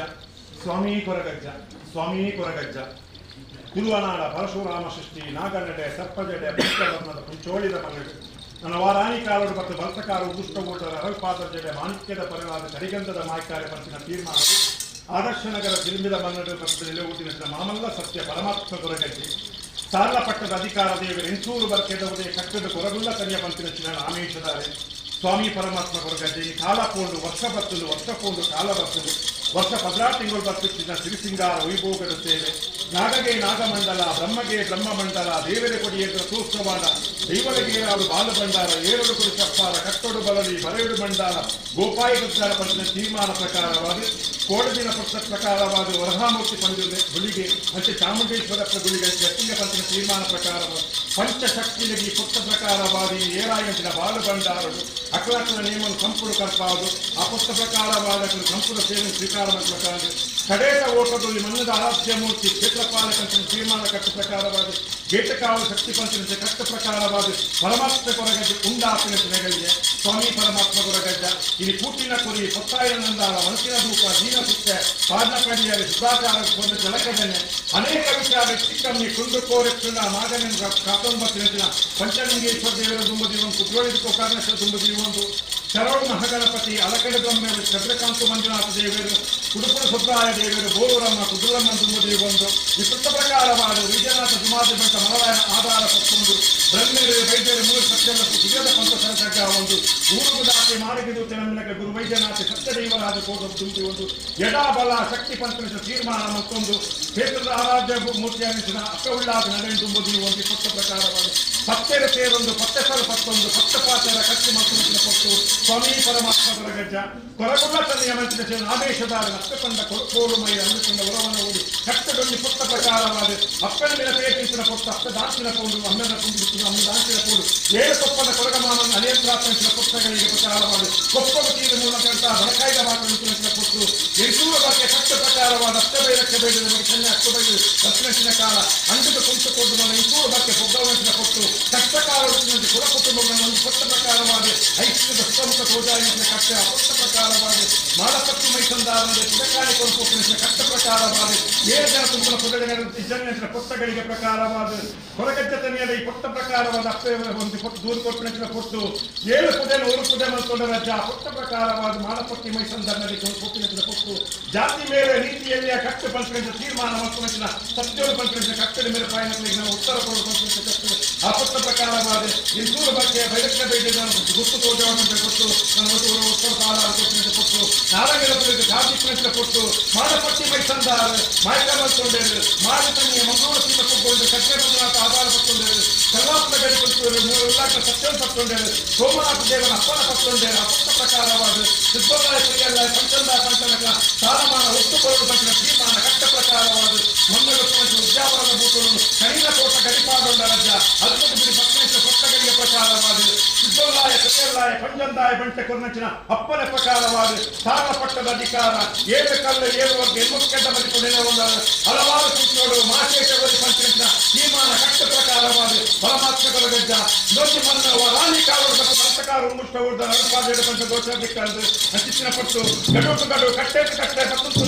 A: ಸ್ವಾಮಿ ಕೊರಗಜ್ಜ, ಸ್ವಾಮಿ ಕೊರಗಜ್ಜ. ಕುರುವನಾಡ ಪರಶುರಾಮ ಸೃಷ್ಟಿ ನಾಗನಡೆ ಸರ್ಪಜಡೆ ಪುಷ್ಪವರ್ಣದ ಪುಂಚೋಳಿದ ಮಗಳು ನನ್ನ ವಾರಾಣಿ ಕಾಲೋಡು ಮತ್ತು ಬಲ್ತಕಾರು ದುಷ್ಟಗೂಟರ ಅರಳ್ಪಾದ ಜಡೆ ಮಾಣಿಕ್ಯದ ಪರಿವಾದ ಕರಿಗಂಧದ ಮಾಯ್ಕಾರೆ ಪಂಚಿನ ತೀರ್ಮಾನವು ಆದರ್ಶನಗರ ತಿರುಮಿದ ಮನ್ನಡ ಮತ್ತು ನೆಲೆಯೂಟಿನ ಮಾಮಲ್ಲ ಸತ್ಯ ಪರಮಾತ್ಮ ಕೊರಗಜ್ಜೆ ಸಾಲ ಪಟ್ಟದ ಅಧಿಕಾರ ದೇವರು ಎಂಚೂರು ಬರ್ಕೆದವುದೇ ಕಟ್ಟದ ಕೊರಗುಲ್ಲ ಕನ್ಯ ಪಂಚಿನ ಚಿನ್ನ ಆಮೇಶದಾರೆ ಸ್ವಾಮಿ ಪರಮಾತ್ಮ ಕೊರಗಜ್ಜೆ ಕಾಲ ಪೋಂಡು ವರ್ಷ ಬರ್ತಲು ವರ್ಷ ಪೋಂಡು ಕಾಲ ಬರ್ತಲು ವರ್ಷ 14 ತಿಂಗಳು ಬರ್ತಿದ್ದ ಸಿರಿಸಿಂಗಾರ ವೈಭೋಗದ ಸೇವೆ ನಾಗಗೆ ನಾಗಮಂಡಲ ಬ್ರಹ್ಮಗೆ ಬ್ರಹ್ಮಮಂಡಲ ದೇವರ ಕೊಡಿಯೇತರ ಸೂಕ್ಷ್ಮವಾದ ದೈವರಿಗೆ ಅದು ಬಾಲಭಂಡಾರ ಏರಡು ಕುಡಿ ಚಪ್ಪಾರ ಕಟ್ಟೊಡು ಬಲದಿ ಬರೆಯುಡು ಮಂಡಾರ ಗೋಪಾಯ ಗುಜ್ಜಾರ ಪಂಚಿನ ತೀರ್ಮಾನ ಪ್ರಕಾರವಾದ ಕೋಡದಿನ ಪಕ್ಷ ಪ್ರಕಾರವಾದ ವರಹಾಮೂರ್ತಿ ಪಂಜುಲೆ ಗುಳಿಗೆ ಮತ್ತೆ ಚಾಮುಂಡೇಶ್ವರಪ್ಪ ಗುಳಿಗೆ ಗಟ್ಟಿಂಗ ಪಂಚಿನ ತೀರ್ಮಾನ ಪ್ರಕಾರವಾದ ಪಂಚಶಕ್ತಿಲಗಿ ಪುಟ್ಟ ಪ್ರಕಾರವಾದಿ ಏರಾಯಂತಿನ ಬಾಲಭಂಡಾರರು ಅಕ್ಲಾಕನ ನೇಮನು ಕಂಪುಡು ಕರ್ಪಾವುದು ಆ ಪುಟ್ಟ ಪ್ರಕಾರವಾದ ಕಂಪುಡ ಸೇವೆ ಸ್ವೀಕಾರ ಪ್ರಕಾರ ಕಡೇಟ ಓಟದಲ್ಲಿ ಮನ್ನದ ಆರಾಧ್ಯ ಮೂರ್ತಿ ಕ್ಷೇತ್ರಪಾಲಕಂಚಿನ ತೀರ್ಮಾನ ಕಟ್ಟು ಪ್ರಕಾರವಾದ ಗೇಟಕಾವಲು ಶಕ್ತಿ ಪಂಚಿನ ಕಟ್ಟ ಪ್ರಕಾರವಾದ ಪರಮಾತ್ಮ ಕೊರಗಜ್ಜೆ ಉಂಡಾಪಿನ ಚಿನಗಳಿಗೆ ಸ್ವಾಮಿ ಪರಮಾತ್ಮ ಕೊರಗಜ್ಜ ಇಲ್ಲಿ ಕೂಟಿನ ಕುರಿ ಪೊತ್ತಾಯಿನ ನಂದಾರ ಮನಸ್ಸಿನ ಧೂಪ ದೀನ ಸುತ್ತ ಪಾದನ ಕಡಿಯಲ್ಲಿ ಸುಧಾಚಾರ ಕೊಂಡ ಜಲಕಜನೆ ಅನೇಕ ವಿಚಾರ ಚಿಕ್ಕಮ್ಮಿ ಕುಂದು ಕೋರೆಕ್ಷಣ ಮಾಗನ ಕಾತೊಂಬತ್ತಿನ ಪಂಚಲಿಂಗೇಶ್ವರ ದೇವರ ದುಂಬದಿವೊಂದು ಕುದ್ರೋಳಿದ ಕಾರಣೇಶ್ವರ ದುಂಬದಿವೊಂದು ಶರವಣ ಮಹಗಣಪತಿ ಅಲಕಡೆ ಬ್ರಹ್ಮೇರು ಚಂದ್ರಕಾಂತ ಮಂಜುನಾಥ ದೇವರು ಉಡುಪುರ ಸುಬ್ಬರಾಯ ದೇವರು ಬೋರಮ್ಮ ಕುದುರಮ್ಮ ದುಂಬದಿವೊಂದು ಈ ಪುಟ್ಟ ಪ್ರಕಾರವಾದ ವಿಜಯನಾಥ ಸುಮಾರು ಬಂಟ ಮಲರಾಯನ ಆಧಾರ ಪಕ್ಕೊಂದು ಬ್ರಹ್ಮೇರು ವೈದ್ಯರು ಮೂರು ಸತ್ಯವನ್ನು ಸುಜದ ಪಂಥ ಸಂಕಟ ಒಂದು ಊರು ದಾಟಿ ಮಾಡಿಗಿದು ನಮಗೆ ಗುರು ವೈದ್ಯನಾಥ ಸತ್ಯದೇವರಾದ ಕೋಟ ತುಂಬಿ ಒಂದು ಯಡಾಬಲ ಶಕ್ತಿ ಪಂಥದ ತೀರ್ಮಾನ ಮತ್ತೊಂದು ಕ್ಷೇತ್ರದ ಆರಾಧ್ಯ ಮೂರ್ತಿ ಅನ್ನಿಸಿದ ಅಕ್ಕವುಳ್ಳಾದ ನಡೆಯನ್ನು ತುಂಬುವುದು ಒಂದು ಪುಟ್ಟ ಪ್ರಕಾರವಾದ ಪತ್ತೆರ ಸೇರೊಂದು ಪತ್ತೆಸಲು ಪತ್ತೊಂದು ಪತ್ತಪಾತೆರ ಕಟ್ಟಿ ಮಕ್ಕಳಿನ ಕೊಟ್ಟು ಸ್ವಾಮಿ ಪರಮಾತ್ಮ ಕೊರಗಜ್ಜ ಕೊರಗುಳ್ಳ ತನ್ನೆಯ ಮಂಚಿನ ಸೇನ ಆದೇಶದಾರ ನಷ್ಟಕೊಂಡ ಕೊಡುಕೋಲು ಮೈ ಅಂದುಕೊಂಡ ಹೊರವನ ಓಡಿ ಕಟ್ಟಡೊಂದು ಪುಟ್ಟ ಪ್ರಕಾರವಾದ ಅಪ್ಪನ ಮೇಲೆ ಪೇಟಿಸಿನ ಪುಟ್ಟ ಅಪ್ಪ ದಾಸಿನ ಪೌಂಡು ಅಮ್ಮನ ಕುಂದಿರುತ್ತದೆ ಅಮ್ಮ ದಾಸಿನ ಪೌಡು ಏಳು ಕೊಪ್ಪನ ಕೊರಗಮಾನನ ಅಲಿಯಂತ್ರಾತ್ಮಿಸಿನ ಪುಸ್ತಕಗಳಿಗೆ ಪ್ರಕಾರವಾದ ಕೊಪ್ಪದ ತೀರು ಮೂಲಕ ಬಡಕಾಯ್ದ ಮಾತನಾಡಿಸಿನ ಕೊಟ್ಟು ಎಂಟೂರ ಬಗ್ಗೆ ಕಟ್ಟ ಪ್ರಕಾರವಾದ ಅಷ್ಟಬೇರಕ್ಕೆ ಬೇಡಿದ ಬಗ್ಗೆ ಸಣ್ಣ ಅಕ್ಕಬೈದು ದಕ್ಷಿಣ ಕಾಲ ಅಂಟದ ಕುಂತುಕೊಂಡು ನಾನು ಎಂಟೂರ ಬಗ್ಗೆ ಹೊಗ್ಗವನಿಸಿನ ಕೊಟ್ಟು ಕಷ್ಟಕಾಲದಲ್ಲಿ ಕುಲ ಕುಟುಂಬಗಳನ್ನು ಒಂದು ಪುಟ್ಟ ಪ್ರಕಾರವಾದ ಐಶ್ವರ್ಯದ ಸುತ್ತಮುಖ ತೋಜಾಯಿಸಿನ ಕಟ್ಟ ಅಪುಟ್ಟ ಪ್ರಕಾರವಾದ ಮಾಲಪತ್ತಿ ಮೈಸಂದಾರದಲ್ಲಿ ಪುಡಕಾಲಿಕೊಂಡು ಕೊಟ್ಟಿನ ಕಟ್ಟ ಪ್ರಕಾರವಾದ 7 ಜನ ತುಂಬನ ಪುಟಗಳಿನ ಪುಸ್ತಕಗಳಿಗೆ ಪ್ರಕಾರವಾದ ಕೊರಗಜ್ಜತನೆಯದ ಈ ಪುಟ್ಟ ಪ್ರಕಾರವಾದ ಅಪ್ಪೆ ಒಂದು ಪುಟ್ಟ ದೂರ ಕೊಟ್ಟಿನ ಕೊಟ್ಟು 7 ಪುದೆ 1 ಪುದೆ ಮತ್ತೊಂಡ ರಜ ಪುಟ್ಟ ಪ್ರಕಾರವಾದ ಮಾಲಪತ್ತಿ ಮೈಸಂದಾರದಲ್ಲಿ ಕೊಟ್ಟಿನ ಕೊಟ್ಟು ಜಾತಿ ಮೇಲೆ ರೀತಿಯಲ್ಲಿ ಕಟ್ಟು ಪಂಚಗಳಿಂದ ತೀರ್ಮಾನ ಮಾಡ್ಕೊಂಡಿನ ಸತ್ಯವನ್ನು ಪಂಚಗಳಿಂದ ಕಟ್ಟಡ ಮೇಲೆ ಪ್ರಯಾಣಗಳಿಗೆ ನಾವು ಉತ್ತರ ಕೊಡುವ ಆ ಪುಟ್ಟ ಪ್ರಕಾರವಾದ ಇಂದೂರ ಬಗ್ಗೆ ಬೈರಕ್ಕೆ ಬೇಡಿದ ಗುತ್ತು ತೋಜವನ್ನು ಕೊಟ್ಟು ಉತ್ತರ ಕಾಲ ಕೊಟ್ಟು ನಾರಾಯಣಪುರದ ಗಾಜಿನ ಕೊಟ್ಟು ಮಾಲಪಟ್ಟಿ ಮೈಸಂದಾರ ಮಾಯಕ ಮಾಡ್ಕೊಂಡೇರು ಮಾರುತನಿಯ ಮಂಗಳೂರು ಸೀಮ ಕೊಟ್ಟು ಕಟ್ಟೆ ಮಂಜುನಾಥ ಆಧಾರ ಪಟ್ಕೊಂಡೇರು ಕರ್ನಾಟಕ ಗಡಿ ಕೊಟ್ಟು ಉಲ್ಲಾಟ ಸತ್ಯವನ್ನು ಪಟ್ಕೊಂಡೇರು ಸೋಮನಾಥ ದೇವನ ಅಪ್ಪನ ಪಟ್ಕೊಂಡೇರು ಆ ಪುಟ್ಟ ಪ್ರಕಾರವಾದ ಸಿದ್ದರಾಯ ಪ್ರಿಯಲ್ಲ ಪಂಚನಕ ಸಾಲಮಾನ ಒತ್ತುಕೊಳ್ಳಲು ಪಂಚನ ತೀರ್ಮಾನ ಕಟ್ಟ ಪ್ರಕಾರವಾದ ಮೊನ್ನಗೊತ್ತು ಉದ್ಯಾವರದ ಭೂತಗಳು ಕೈನ ತೋಟ ಗಡಿಪಾಡೊಂಡ ರಜ ಅದ್ಭುತ ಬಿಡಿ ಪಕ್ಷ ಪುಸ್ತಕಗಳಿಗೆ ಪ್ರಕಾರವಾದ ಸಿದ್ದರಾಯ ಪ್ರಿಯಲ್ಲಾಯ ಪಂಚಂದಾಯ ಬಂಟೆ ಕೊರ್ನಚಿನ ಅಪ್ಪನ ಪ್ರಕಾರವಾದ ಸಾಲ ಪಟ್ಟದ ಅಧಿಕಾರ 7 ಕಲ್ಲು 7 ವರ್ಗ 8 ಕೆಟ್ಟ ಬದಿಕೊಂಡಿರುವ ಹಲವಾರು ಸೂಚಿಗಳು ಮಾಶೇಷವರಿ ಪಂಚನ ತೀರ್ಮಾನ ಕಟ್ಟ ಪ್ರಕಾರವಾದ ಪರಮಾತ್ಮ ಕೊರಗಜ್ಜ ದೊಡ್ಡ ಮನ್ನ ರಾಣಿ ಕಾಲದ ಸಂತಕಾರ ಮುಷ್ಟ ಊರ್ದ ನರಪಾದ ಪಂಚ ದೋಷಾಧಿಕಾರದ ಹಚ್ಚಿನ ಪಟ್ಟು ಗಡು ಕಟ್ಟೆ ಪತ್ತು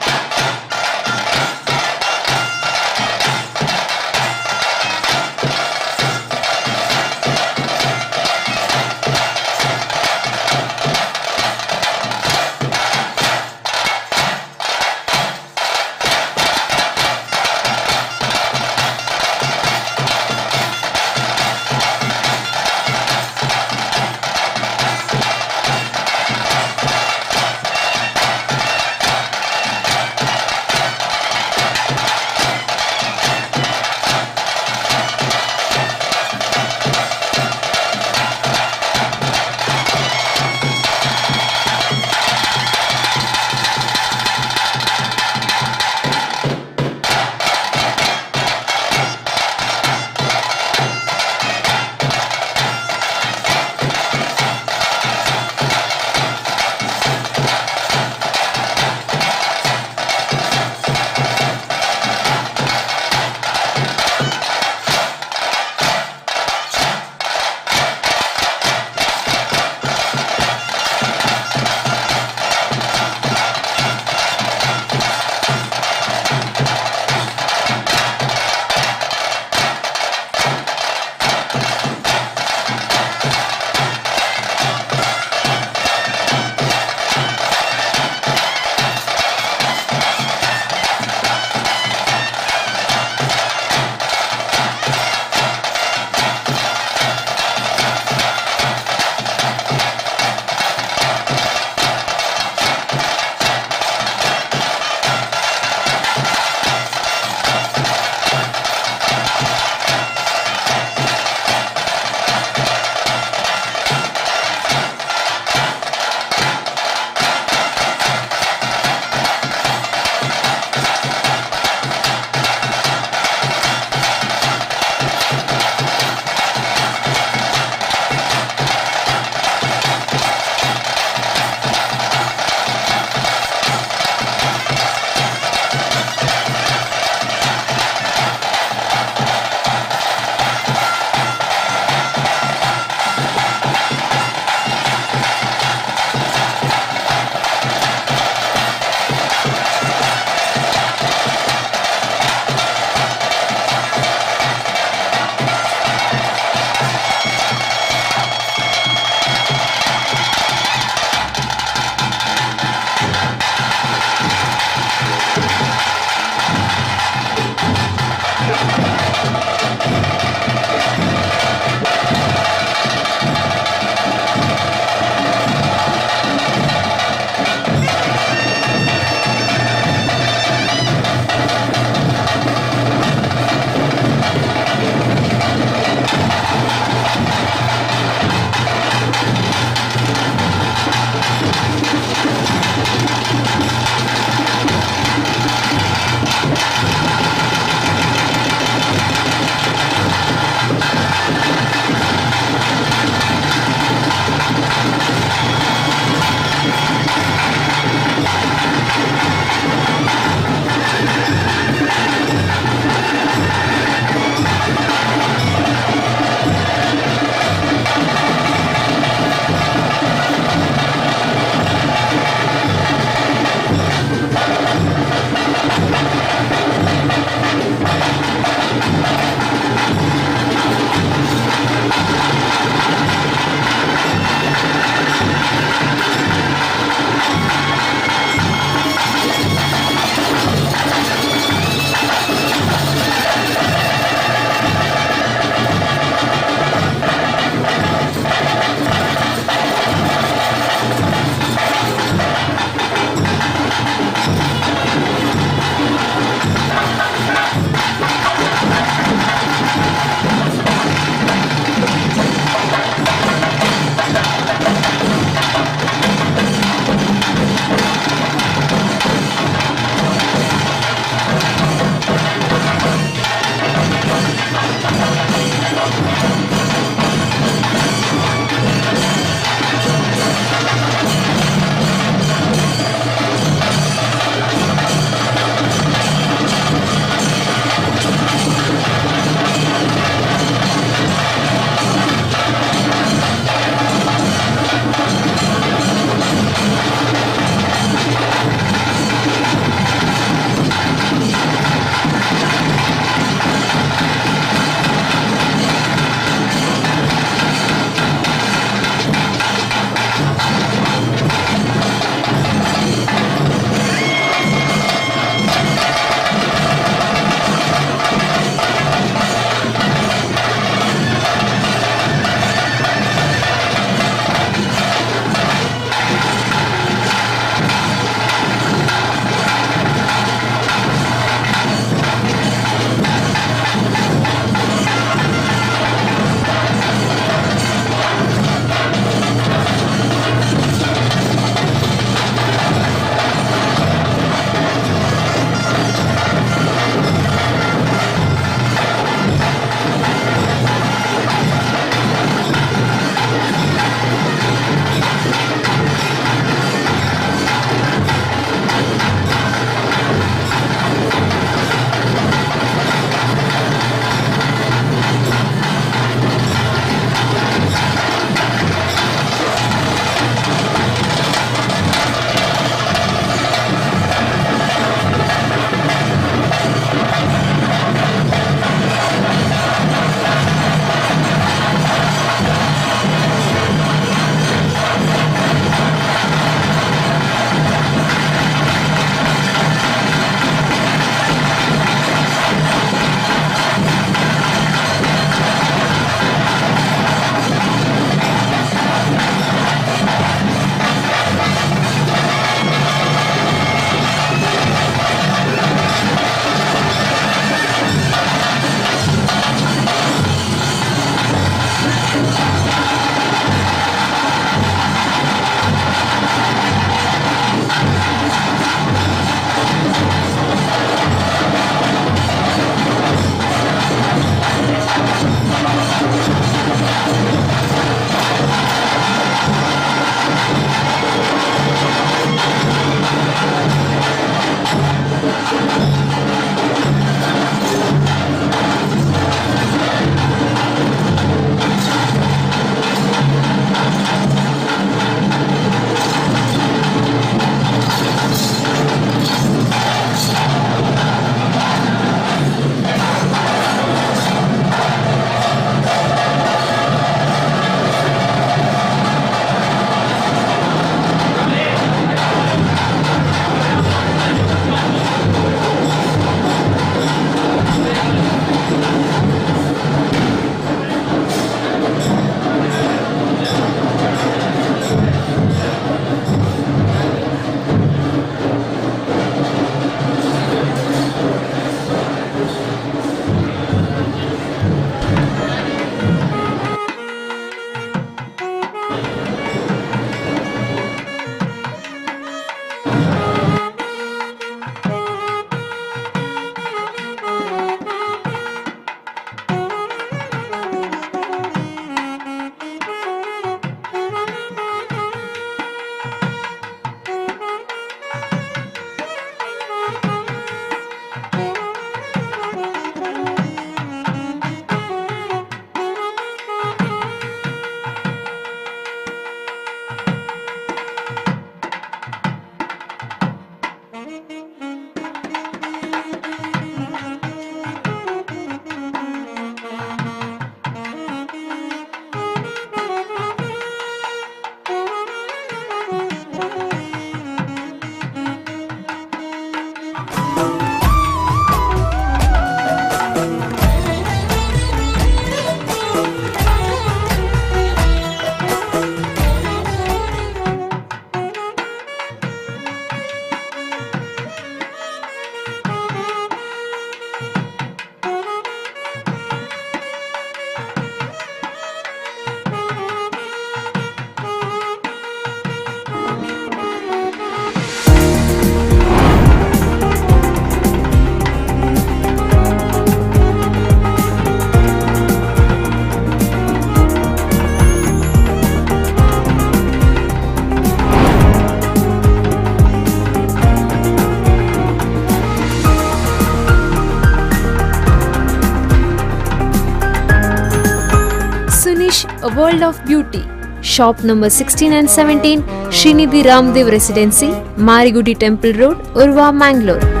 B: A World of Beauty, shop number 16 and 17, Srinidhi Ramdev Residency, Marigudi Temple Road, Urva, Mangalore.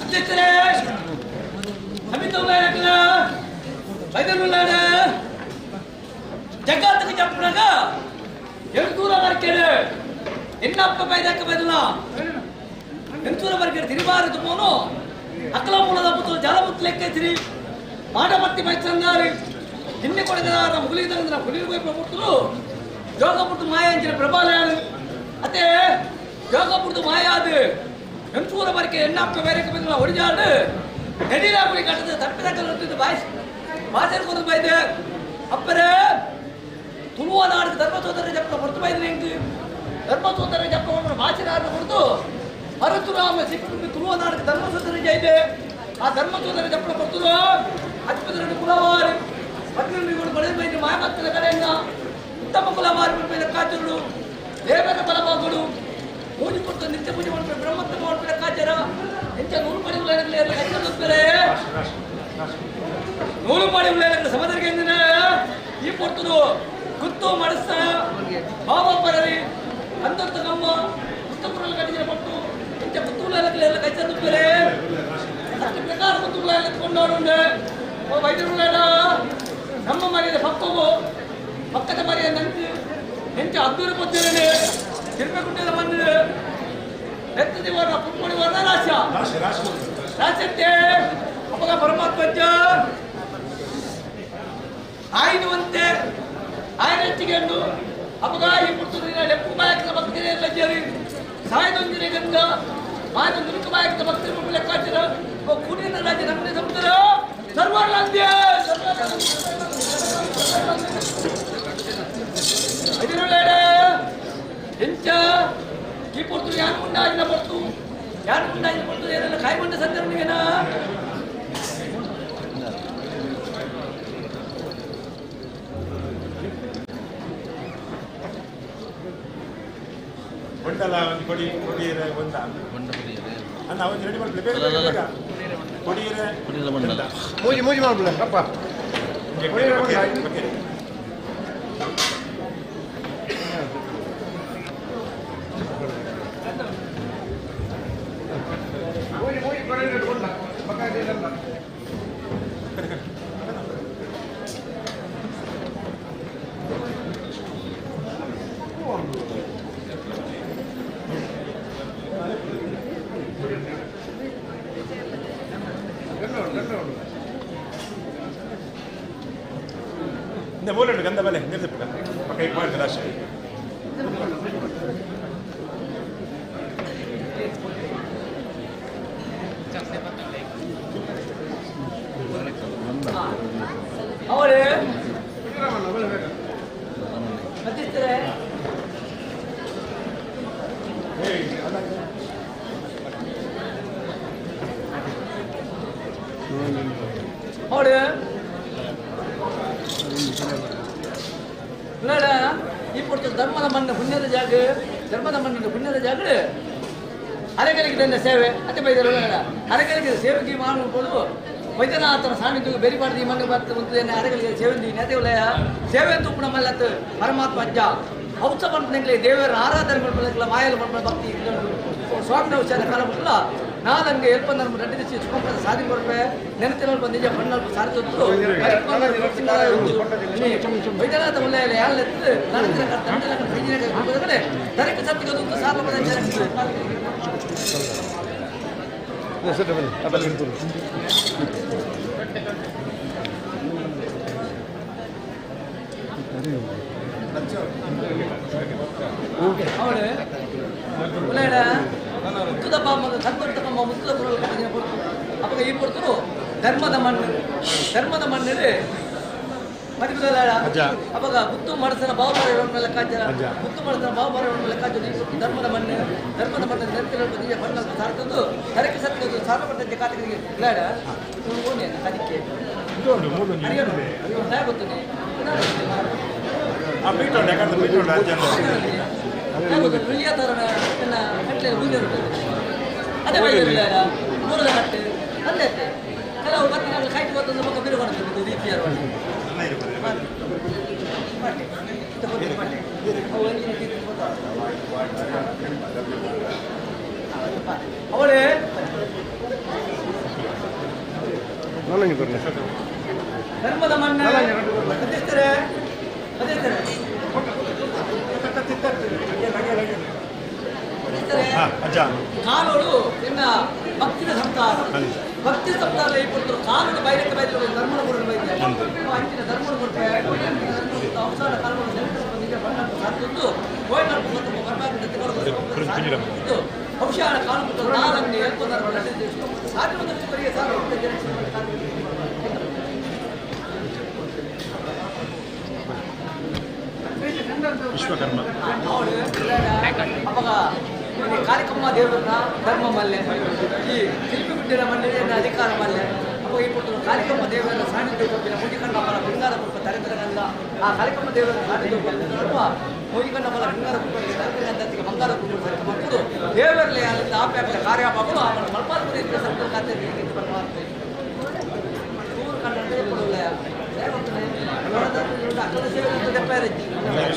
C: ಅಧ್ಯಕ್ಷರೇ ಜಗತ್ತಿಗೆ చెప్పినాక ఎంతూర వరకేడు ఎన్నప్ప పైదక్క పైదున ఎంతూర వరకేడు తిరిబారదు పోను అక్కల మూల దప్పుతో జలముత్తు లెక్కేసిరి మాటపత్తి మైత్రంగారి ఇన్ని కొడగదార ముగిలిదంగన పులిపోయి ప్రభుత్తులు జోగపుట్టు మాయాంచిన ప్రభాలయాలు అతే జోగపుట్టు మాయాదు ಎಂಟೂರ ಬರಕೆ ಎಣ್ಣಪ್ಪ ಬೇರೆ ಬಂದ ಹೊಡಿಜಾಡು ನಡಿಲಾಪುರಿ ಕಟ್ಟದ ತಪ್ಪಿದಕ್ಕಂತಿದ್ದು ಭಾಷೆರ್ಕೊಂಡು ಬೈದೆ ಅಪ್ಪರೇ ತುಳುವ ನಾಡಿಗೆ ಧರ್ಮಸೋದರ ಜಪ್ಪ ಹೊರತು ಬೈದ್ರೆ ಹೆಂಗೆ ಧರ್ಮಸೋದರ ಜಪ್ಪ ಭಾಷೆ ನಾಡು ಹೊರತು ಪರಶುರಾಮ ಸಿಕ್ಕಿಬಿಟ್ಟು ತುಳುವ ನಾಡಿಗೆ ಧರ್ಮಸೋದರ ಇದೆ ಆ ಧರ್ಮಸೋದರ ಜಪ್ಪ ಹೊರತು ಹತ್ತಿರ ಕುಲವಾರು 12 ಬಳೆ ಬೈದ್ರೆ ಮಾಯಮಕ್ಕಳ ಕಡೆಯಿಂದ ಉತ್ತಮ ಕುಲವಾರು ಮೇಲೆ ಕಾಚರುಡು ದೇವರ ಬಲವಾಗುಡು ಪೂಜೆ ಕೊಟ್ಟು ನಿತ್ಯ ಪೂಜೆ ಮಾಡ್ತಾರೆ ಬ್ರಹ್ಮತ್ವ ಮಾಡ್ತಾರೆ ಕಾಚಾರ ಎಂಚ ನೂರು ಮಾಡಿ ಉಳ್ಳಾಗಲಿ ಎಲ್ಲ ಕೈತಾರೆ ನೂರು ಮಾಡಿ ಉಳ್ಳಾಗಲಿ ಸಮುದ್ರಕ್ಕೆ ಎಂದಿನ ಈ ಕೊಡ್ತದು ಗುತ್ತು ಮಡಸ ಬಾಬಾ ಪರರಿ ಅಂತರ್ತ ಗಮ್ಮ ಉತ್ತಮರಲ್ಲಿ ಕಟ್ಟಿದ್ರೆ ಪಟ್ಟು ಎಂಚ ಗುತ್ತು ಉಳ್ಳಾಗಲಿ ಎಲ್ಲ ಕೈತಾರೆ ಅಷ್ಟು ಪ್ರಕಾರ ಗುತ್ತು ಉಳ್ಳಾಗಲಿ ಕೊಂಡವರುಂಡೆ ವೈದ್ಯರುಳ್ಳಾಡ ನಮ್ಮ ಮರ್ಯಾದೆ ಪಕ್ಕವು ಪಕ್ಕದ ಮರ್ಯಾದೆ ನಂಚು ಎಂಚ ಅದ್ದೂರು ಕೊಡ್ತಿರೇನೆ ತಿರುಪೇಗುಡ್ಡದ ಮಂದಿರ ಎತ್ತದಿ ವರ್ಣ ಪುಟ್ಮಣಿ ವರ್ಣ ರಾಶಂತೆ ಅಪ್ಪಗ ಪರಮಾತ್ಮಜ್ಜ ಆಯ್ನುವಂತೆ ఆయన ಹೆಚ್ಚಿಗೆಂಡು ಅಪ್ಪಗ ಈ ಪುಟ್ಟೂರಿನ ಲೆಪ್ಪು ಬಾಯಕದ ಭಕ್ತಿರೇ ಲಜ್ಜರಿ ಸಾಯದೊಂದಿನ ಗಂಧ ಮಾಯದೊಂದು ನುಕ್ಕು ಬಾಯಕದ ಭಕ್ತಿ ಲೆಕ್ಕಾಚಾರ ಕೂಡಿನ ರಾಜ್ಯ ನಮ್ಮನೆ ಸಮುದ್ರ ಸರ್ವಾರ್ಲಾಂದ್ಯ ಎಂಚ ಈ ಪೊರ್ತು ಯಾರು ಮುಂಡಾಜಿನ ಪೊರ್ತು ಏನೆಲ್ಲ ಕಾಯ್ಕೊಂಡ ಸಂದರ್ಭನಿಗೆನಾ
A: ಒಂಟಲ್ಲ ಒಂದು ಕೊಡಿ ಕೊಡಿಯರೆ ಒಂದ ಅಣ್ಣ ಒಂದು ರೆಡಿ ಮಾಡಿ ಬೇಗ ಕೊಡಿಯರೆ ಮೂಜಿ ಮೂಜಿ ಮಾಡ್ಬಿಡ ಅಪ್ಪ இந்த மூல கந்த பலே நிறுத்துங்க பக்கை பாருங்க ராஷ்
C: ಅವರೇ ಮತ್ತಿಸ್ತಾರೆ ಅವರೇ ನೋಡ ಈ ಪುಟ್ಟ ಧರ್ಮದ ಮಣ್ಣ ಪುಣ್ಯದ ಜಾಗ ಧರ್ಮದ ಮಣ್ಣಿನ ಪುಣ್ಯದ ಜಾಗ ಅರೆಗಲಿಗೆ ಸೇವೆ ಅತ್ತೆ ಬೈದರು ಅರೆಗಲಿಗೆ ಸೇವೆಗೆ ಮಾಡಬಹುದು ವೈದ್ಯನಾಥನ ಸಾನ್ನಿಧ್ಯ ಬೆರಿಬಾರ್ದು ಈ ಮಣ್ಣು ಬರ್ತದೆ ಅರೆಗಲಿಗೆ ಸೇವೆ ನೆತೆಯುಲಯ ಸೇವೆ ತುಪ್ಪಣ ಮಲ್ಲತ್ತು ಪರಮಾತ್ಮ ಅಜ್ಜ ಔಷಧ ಮಾಡ್ಕೊಂಡ್ಲೆ ದೇವರ ಆರಾಧನೆ ಮಾಡ್ಕೊಳ್ಳಿಲ್ಲ ಮಾಯಲು ಮಾಡ್ಕೊಳ್ಳೋ ಭಕ್ತಿ ಸ್ವಾಮಿನ ವಿಚಾರ ಕಾಲ ಬಿಟ್ಟಲ್ಲ ನಾದಂಗೆ ಎಲ್ಪ ನಮ್ಮ ರೆಡ್ಡಿ ದಿಸಿ ಸುಖಂಪದ ಸಾಧಿ ಕೊಡ್ಬೆ ನೆನತಿನಲ್ಲಿ ಬಂದಿದ್ದೆ ಮಣ್ಣಲ್ಲಿ ಸಾರಿಸೋದು ವೈದ್ಯನಾಥ ಒಳ್ಳೆಯ ಯಾಳೆತ್ತು ನನಗೆ ತಂದೆ ತರಕ್ಕೆ ಸತ್ತಿಗೋದು ಸಾಲ ಅವಳು ಮುತ್ತದ ಬಾಮ ಕರ್ಕೊಂಡಮ್ಮ ಮುತ್ತದ ಕುರಲ್ ಕಟ್ಟಿಗೆ ಕೊಡ್ತು ಅವಾಗ ಈ ಕೊಡ್ತರು ಧರ್ಮದ ಮಣ್ಣಲ್ಲಿ ಮರಿಬಿದ್ದಾಳ ಅವಾಗ ಮುತ್ತು ಮಡಸನ ಬಾವುಬಾರ ಲೆಕ್ಕಾಚಾರ ಮುತ್ತು ಮಡಸನ ಬಾವುಬಾರ ಲೆಕ್ಕಾಚಾರ ಧರ್ಮದ ಮಣ್ಣು ನೆನಪಿನ ಮಣ್ಣು ಸಾರ್ತದ್ದು ಕರೆಕ್ಕೆ ಸತ್ತದು ಸಾರ್ವಪಟ್ಟಂತೆ ಕಾಟಿಗೆ ಇಲ್ಲಾಡ ಓಣಿ ಅದಕ್ಕೆ ಗೊತ್ತದೆ ಅದೇ ಬೈದಿಲ್ಲ ಮೂರದ ಕಟ್ಟು ಅಲ್ಲೇ ಕೆಲವು ಬತ್ತಿನ ಕಾಯ್ತು ಗೊತ್ತೊಂದು ಮಕ್ಕ ಬಿರುಗೊಂಡು ರೀತಿಯ ಧರ್ಮದ ಮಣ್ಣೆ ಅಧ್ಯಕ್ಷರೇ ಕಾನೂನು ನಿನ್ನ ಭಕ್ತಿನ ಸಪ್ತಾಹ ಭಕ್ತಿ ಸಪ್ತಾಹ ಇಪ್ಪತ್ತು ಕಾನೂನು ಬೈರಕ್ಕೆ ಬೈದ್ರೆ ಧರ್ಮದ ಕೊಡಲು ಬೈದ್ರೆ ಅಂಚಿನ ಧರ್ಮದ ಕೊಟ್ಟೆ ಅವಸಾನ ಕಾಲವನ್ನು ನಿಜ ಬಣ್ಣ ಸಾಧಿದ್ದು ಔಷಧ ಕಾನೂನು ನಾರನ್ನು ಹೇಳ್ಕೊಂಡ್ರೆ ಸಾಧ್ಯವಾದಷ್ಟು ಬರಿಗೆ
A: ವಿಶ್ವಕರ್ಮ
C: ಅವಾಗ ಕಾರ್ಯಕ್ರಮ ದೇವರನ್ನ ಧರ್ಮ ಮಲ್ಲೆ ಈ ಶಿಲ್ಪಿ ಬಿಟ್ಟಿನ ಮಂಡಳಿಯನ್ನ ಅಧಿಕಾರ ಮಲ್ಲೆ ಅವಾಗ ಈ ಕೊಟ್ಟು ಕಾರ್ಯಕ್ರಮ ದೇವರನ್ನ ಸಾನ್ನಿಧ್ಯ ಕೊಟ್ಟಿನ ಮುಗಿಕಣ್ಣ ಫಲ ಬಂಗಾರ ಕೊಟ್ಟ ತರೆತರಗಂಧ ಆ ಕಾರ್ಯಕ್ರಮ ದೇವರನ್ನ ಸಾನ್ನಿಧ್ಯ ಕೊಟ್ಟಿರುವ ಮುಗಿಕಣ್ಣ ಫಲ ಬಂಗಾರ ಕೊಟ್ಟಿಗೆ ತರೆತರಗಂಧಕ್ಕೆ ಬಂಗಾರ ಕೊಟ್ಟು ಮಕ್ಕಳು ದೇವರಲ್ಲಿ ಅಲ್ಲಿಂದ ಆಪ್ಯಾಕಲ ಕಾರ್ಯಪಾಪಗಳು ಆಮೇಲೆ ಮಲ್ಪಾದಪುರ ಸರ್ಕಾರ ಖಾತೆ ದೂರ ಕಂಡ ಕೊಡಲ್ಲ ಅಕ್ಕನ ಸೇವೆ ದೆಪ್ಪಾರಜ್ಜಿ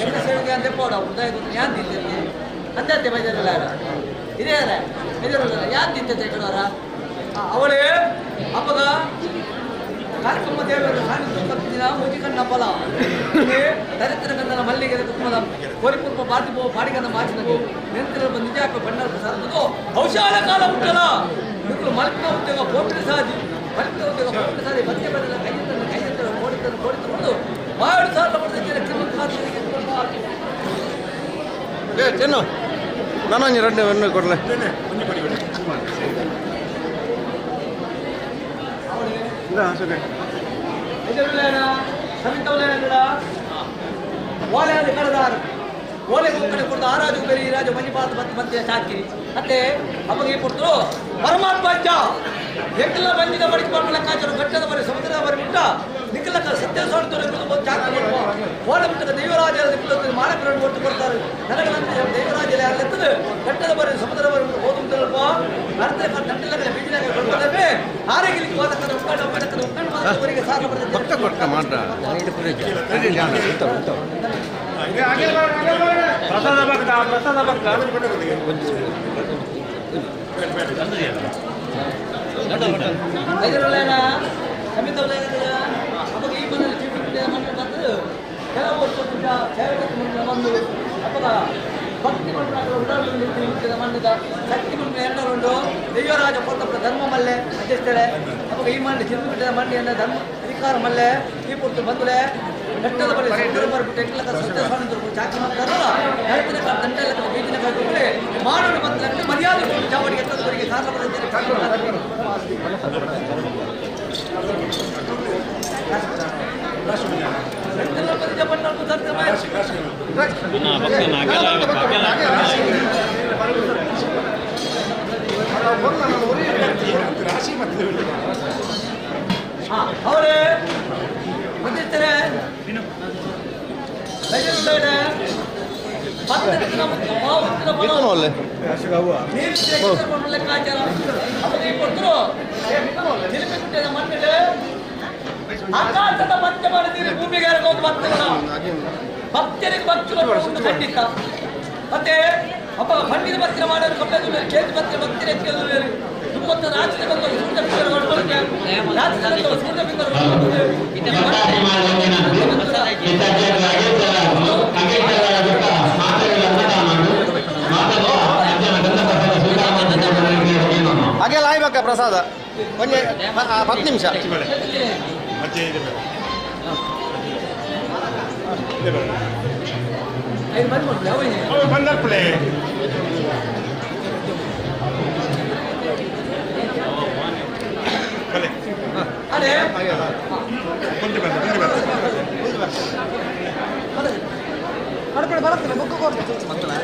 C: ಎಣ್ಣ ಸೇವೆಗೆ ಅಂತ ಪೋಡ ಉದಯ ಯಾನ್ ತಿಂತೈತಿ ಅಂತೆ ಬೈದರಲ್ಲ ಇದೇ ಅಲ್ಲ ಬೈದರಲ್ಲ ಯಾನ್ ತಿಂತೈತೆ ಕಡವರ ಅವಳೇ ಅಪ್ಪಗ ಕಾರ್ಯಕ್ರಮ ದೇವರು ದಿನ ಮುಗಿಕಣ್ಣ ಫಲ ದರಿದ್ರ ಗಂಧನ ಮಲ್ಲಿಗೆ ಕುಮ್ಮದ ಕೋರಿಪುರ್ಪ ಬಾರ್ದಿಪೋ ಬಾಡಿಗಂದ ಮಾಚಿನದು ನೆಂತರ ನಿಜ ಬಣ್ಣ ಸಾಧದು ಔಷಧ ಕಾಲ ಉಂಟಲ್ಲ ಮಕ್ಕಳು ಮಲ್ಪಿನ ಉದ್ಯೋಗ ಪೋಪಿನ ಸಾಧಿ ಮಲ್ಪಿನ ಉದ್ಯೋಗ ಪೋಪಿನ ಸಾಧಿ ಮಧ್ಯ ಬದಲ ಕೈಯಂತರ ಕೋಡಿತಕೊಂಡು ಮಾಡಿ ಸಾಲ ಪಡೆದಿದ್ದೇನೆ
D: ಚೆನ್ನು ನಾನು ಎರಡು ಕೊಡಲೆ
C: ಓಲೆ ಕಳೆದಾರು ಓಲೆ ಕಡೆ ಕೊಡ್ದು ಆರಾಜು ಬೇರೆ ಈ ರಾಜು ಮಂಜಿಪಾತ ಮಧ್ಯೆ ಸಾಕಿ ಮತ್ತೆ ಅಪ್ಪಗೆ ಕೊಡ್ತು ಪರಮಾತ್ಮ ಅಜ್ಜ ಎಕ್ಕಲ ಬಂದಿದ ಬಡಿಕೆ ಮಾಡ್ಕೊಂಡು ಲೆಕ್ಕಾಚಾರ ಘಟ್ಟದ ಬರೀ ಸಮುದ್ರದ ಬರೀ ಬಿಟ್ಟ ನಿಕ್ಕಲ ಸತ್ಯ ಸೋಡ್ತಾರೆ ಚಾಕಿ ಓಲೆ ಬಿಟ್ಟದ ದೈವರಾಜ ಮಾಡಕೊಂಡು ಒಟ್ಟು ಕೊಡ್ತಾರೆ ನನಗೆ ದೈವರಾಜ ಅಲ್ಲಿರ್ತದೆ ಘಟ್ಟದ ಬರೀ ಸಮುದ್ರ ಬರೀ ಓದುತ್ತಲ್ಪ ಅರ್ಧ ತಂಡಿಲ್ಲ ಬೀಜಿನಾಗ ಕೊಡ್ತಾರೆ ಆರೋಗ್ಯಕ್ಕೆ ಹೋದಕ್ಕದ ಉಪ್ಕೊಂಡು ಸಾಲ
A: ಪ್ರಸಾದ ಭಕ್ತ
C: ಅವಾಗ ಈ ಬಂದಲ್ಲಿ ಬಂದು ಕೆಲವು ಬಂದು ಅವಾಗ ಭಕ್ತಿ ಮಣ್ಣದ ಶಕ್ತಿ ಮಣ್ಣ ಎರಡರುಂಡು ದೈವರಾಜ ಕೊಟ್ಟಪ್ಪ ಧರ್ಮ ಮಲ್ಲೆ ಅಧ್ಯಕ್ಷರೇ ಅವಾಗ ಈ ಮಣ್ಣು ಚಿರುಬಿಟ್ಟಿದ ಮಣ್ಣಿನ ಧರ್ಮ ಅಧಿಕಾರ ಮಲ್ಲೆ ಈ ಪುಟ್ಟು ಬಂದರೆ ಘಟ್ಟದ ಬಳಿ ಸಮುದ್ರ ಬರ್ಬಿಟ್ಟು ಎಕ್ಕಲಕ ಸತ್ಯ ಸ್ವಾಮಿ ಚಾಕಿ ಮಾಡ್ತಾರಲ್ಲ ರೈತರ ದಂಡೆಲ್ಲ ಬೀದಿನ ಕಟ್ಟುಗಳೇ ಮಾಡೋಣ ಬಂದ್ರೆ ಮರ್ಯಾದೆ ಕೊಟ್ಟು ಚಾವಡಿಗೆ ಎತ್ತದವರಿಗೆ ಸಾಲ ಬರುತ್ತೆ ಅವರೇ ಬಂದಿರ್ತಾರೆ ಲೆಕ್ಕಾಚಾರ ಕೊಟ್ಟರು ಮಣ್ಣಿಗೆ ಆಕಾಶದ ಮತ್ತೆ ಮಾಡಿದ್ದೀರಿ ಭೂಮಿಗೆ ಹೋಗಿ ಭಕ್ತರಿಗೆ ಭಕ್ತಿ ಖಂಡಿತ ಮತ್ತೆ ಅಪ್ಪ ಖಂಡಿತ ಭಕ್ತಿನ ಮಾಡೋದು ಕಪ್ಪೆ ಕೇಜಿ ಭಕ್ತಿ ಭಕ್ತಿ ಎತ್ತಿಗೆ ತುಂಬತ್ತು ರಾಜ್ಯದ ಬಂದು ಸೂರ್ಯ
D: ಹಾಗೆ ಲಾಯ್ಬೇಕ ಪ್ರಸಾದ ಒಂದು 10 ನಿಮಿಷ
A: ಬಂದರ್ಪಳೆ
C: ಅದೇ ಬರ್ತದೆ ಬುಕ್ ಕೊಡ್ತೇನೆ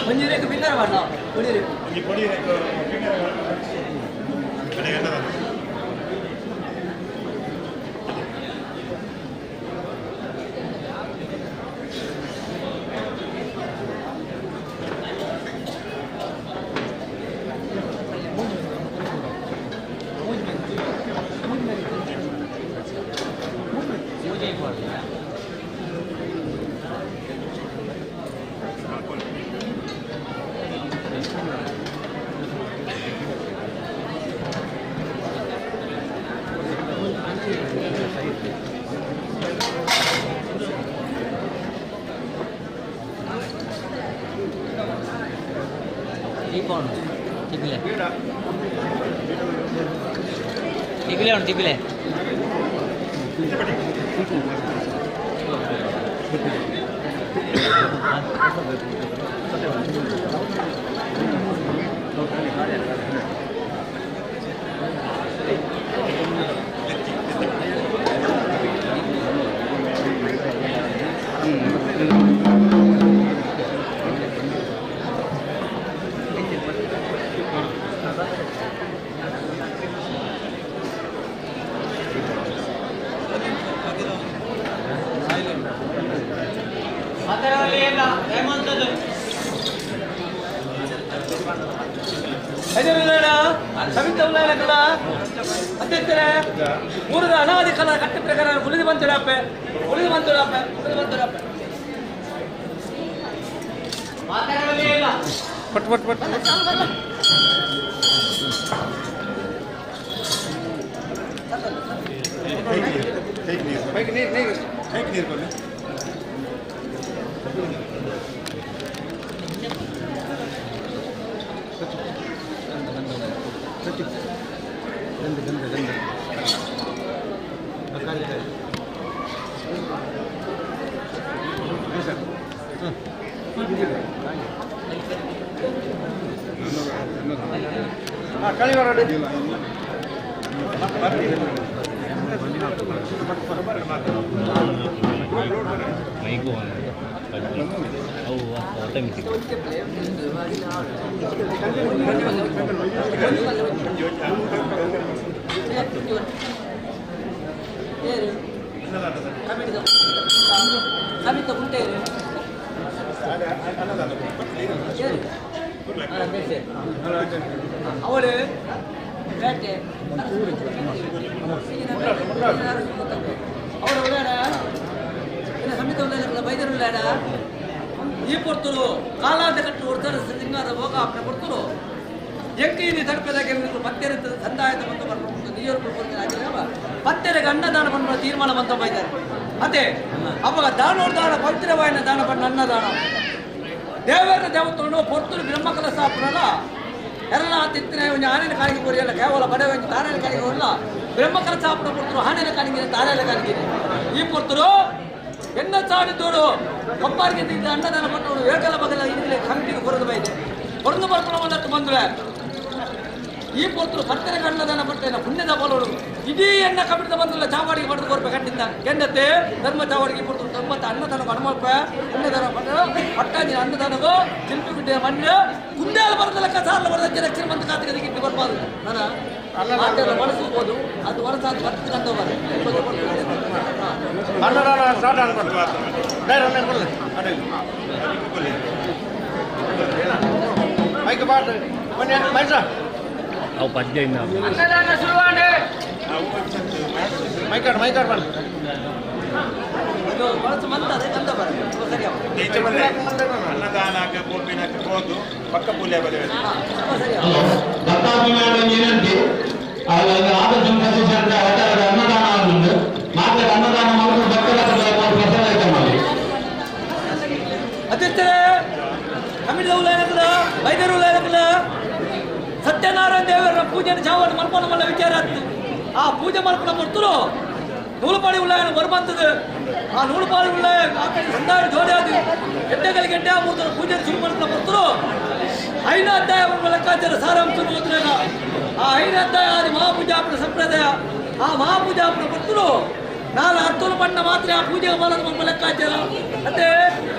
C: ಮಂಜೂರಿಗೆ ಭಿನ್ನರ ಬಣ್ಣ ಕುಡಿರಿ ಟಿಪಿಲೆ ಮೂರದ ಅನಾದಿ ಕಾಲ ಕಟ್ಟ ಪ್ರಕಾರ ಉಳಿದು ಬಂತುಡಪ್ಪೆ
D: ಪಟ್ ಪಟ್ ಪಟ್ ನೀರು ಬನ್ನಿ
C: ಅವಳು ಬೈದರುಳ್ಳಾಡ ಈ ಪೊರ್ತರು ಕಾಲಾದ ಕಟ್ಟು ಹೊಡ್ತಾರೆ ಸಿಂಗಾರ ಹೋಗ ಅಪ್ಪನ ಪೊರ್ತರು ಎಂಕೀನಿ ತಡಪದಾಗ ಪತ್ತೆರ ಸಂದಾಯದ ಬಂದ ಬರ್ಕೊಂಡು ನೀರು ಪತ್ತೆರೆಗೆ ಅನ್ನದಾನ ಬಂದ ತೀರ್ಮಾನ ಬಂದ ಬೈದಾರೆ ಅದೇ ಅವಾಗ ದಾನೋದಾನ ಪವಿತ್ರವಾಯಿನ ದಾನ ಬಂದ ಅನ್ನದಾನ ದೇವರ ದೇವತನು ಪೊರ್ತರು ಬ್ರಹ್ಮಕಲ ಸಾಪುರಲ್ಲ ಎಲ್ಲ ತಿತ್ತಿನ ಒಂದು ಆನೆನ ಕಾಣಿಗೆ ಬರೆಯಲ್ಲ ಕೇವಲ ಬಡವ ತಾನೇನ ಕಾಣಿಗೆ ಬರಲ್ಲ ಬ್ರಹ್ಮಕಲ ಸಾಪುರ ಪೊರ್ತರು ಆನೆನ ಕಾಣಿಗೆ ತಾನೇನ ಕಾಣಿಗೆ ಈ ಪೊರ್ತರು ಎನ್ನ ಸಾಡಿದೋಡು ಒಬ್ಬರಿಗೆ ತಿಂದ ಅನ್ನದಾನ ಪಟ್ಟವರು ಏಕಲ ಬಗಲ ಇಲ್ಲಿ ಕಂಪಿಗೆ ಕೊರದು ಬೈದೆ ಕೊರದು ಬರ್ಕೊಂಡು ಬಂದಟ್ಟು ಬಂದ್ರೆ ಈ ಪೊರ್ತರು ಪತ್ತನೆ ಕಣ್ಣದಾನ ಪಡ್ತೇನೆ ಪುಣ್ಯದ ಬೋಲೋಡು ಇಡೀ ಎಣ್ಣ ಕಬಿಡಿದ ಬಂದಲ್ಲ ಚಾವಾಡಿಗೆ ಪಡೆದು ಕೊಡ್ಬೇಕು ಕಟ್ಟಿದ್ದ ಕೆಂಡತೆ ಧರ್ಮ ಚಾವಾಡಿಗೆ ಪಡ್ತು ಧರ್ಮತ್ತ ಅನ್ನದಾನ ಹನುಮಲ್ಪ ಅನ್ನದಾನ ಪಟ್ಟಾಜಿ ಅನ್ನದಾನಗೋ ಶಿಲ್ಪಿ ಬಿಟ್ಟಿಯ ಮಣ್ಣು ಕುಂದೇಲ ಬರದಲ್ಲ ಕಸಾಲ ಬರದ ಜನ ಶ್ರೀಮಂತ ಖಾತೆಗೆ ಗಿಟ್ಟು ಬರ್ಬಾರ್ದು ನಾನು ಅದೆಲ್ಲ ಬಳಸ್ಬೋದು ಅದು ಹೊರಸಾದ ಬರ್ತಿದ್ದ
E: ಅವು ಪದ್ಯ ಇನ್ನು
C: ಅನ್ನದಾನ ಶುರುವಾಂಡೆ
D: ಮೈಕಾಡ್ ಬಂದು
C: ಇದು ಬಳಸು ಮಂತದೆ ಗಂಧ ಬರ
A: ಅನ್ನದಾನಕ್ಕೆ ಪೂರ್ವಿನಕ್ಕೆ ಹೋದು ಪಕ್ಕ ಪೂಲ್ಯ ಬಲೆ
F: ದತ್ತಾಭಿಮಾನಿ ಆದರ್ಶಂ ಕಸಿಸಂತ ಅನ್ನದಾನ ಆಗುಂಡು ಮಾತ್ರ ಅನ್ನದಾನ ಮಾಡಿದ್ರು ಭಕ್ತರ ಮಾಡಿ
C: ಅಧ್ಯಕ್ಷರೇ ಕಮಿಟಿ ಉಲ್ಲೇಖದ ವೈದ್ಯರು ಉಲ್ಲೇಖದ ಸತ್ಯನಾರಾಯಣ ದೇವರ ಪೂಜೆಯನ್ನು ಚಾವಣ ಮಲ್ಪನ ಮಲ್ಲ ವಿಚಾರ ಆಯ್ತು ಆ ಪೂಜೆ ಮಲ್ಪನ ಬರ್ತರು ನೂಲುಪಾಡಿ ಉಲ್ಲಾಯನ ಬರುವಂಥದ್ದು ಆ ನೂಲುಪಾಡಿ ಉಲ್ಲಾಯ ಆ ಕಡೆ ಸಂದಾಯ ಜೋಡಿ ಆದ ಗೆಡ್ಡೆಗಳಿಗೆ ಗೆಡ್ಡೆ ಆಗ್ಬೋದು ಪೂಜೆ ಶುರು ಮಾಡ್ತಾ ಬರ್ತರು 5ನೇ ಅಧ್ಯಾಯವನ್ನು ಲೆಕ್ಕಾಚಾರ ಸಾರಾಂಶ ಓದಿದಾಗ ಆ 5ನೇ ಅಧ್ಯಾಯ ಅದು ಮಹಾಪೂಜಾಪನ ಸಂಪ್ರದಾಯ ಆ ಮಹಾಪೂಜಾಪನ ಬರ್ತರು ನಾನು ಅರ್ಥನ ಬಣ್ಣ ಮಾತ್ರ ಆ ಪೂಜೆಗೆ ಬರೋದು ನಮ್ಮ ಲೆಕ್ಕಾಚಾರ ಮತ್ತೆ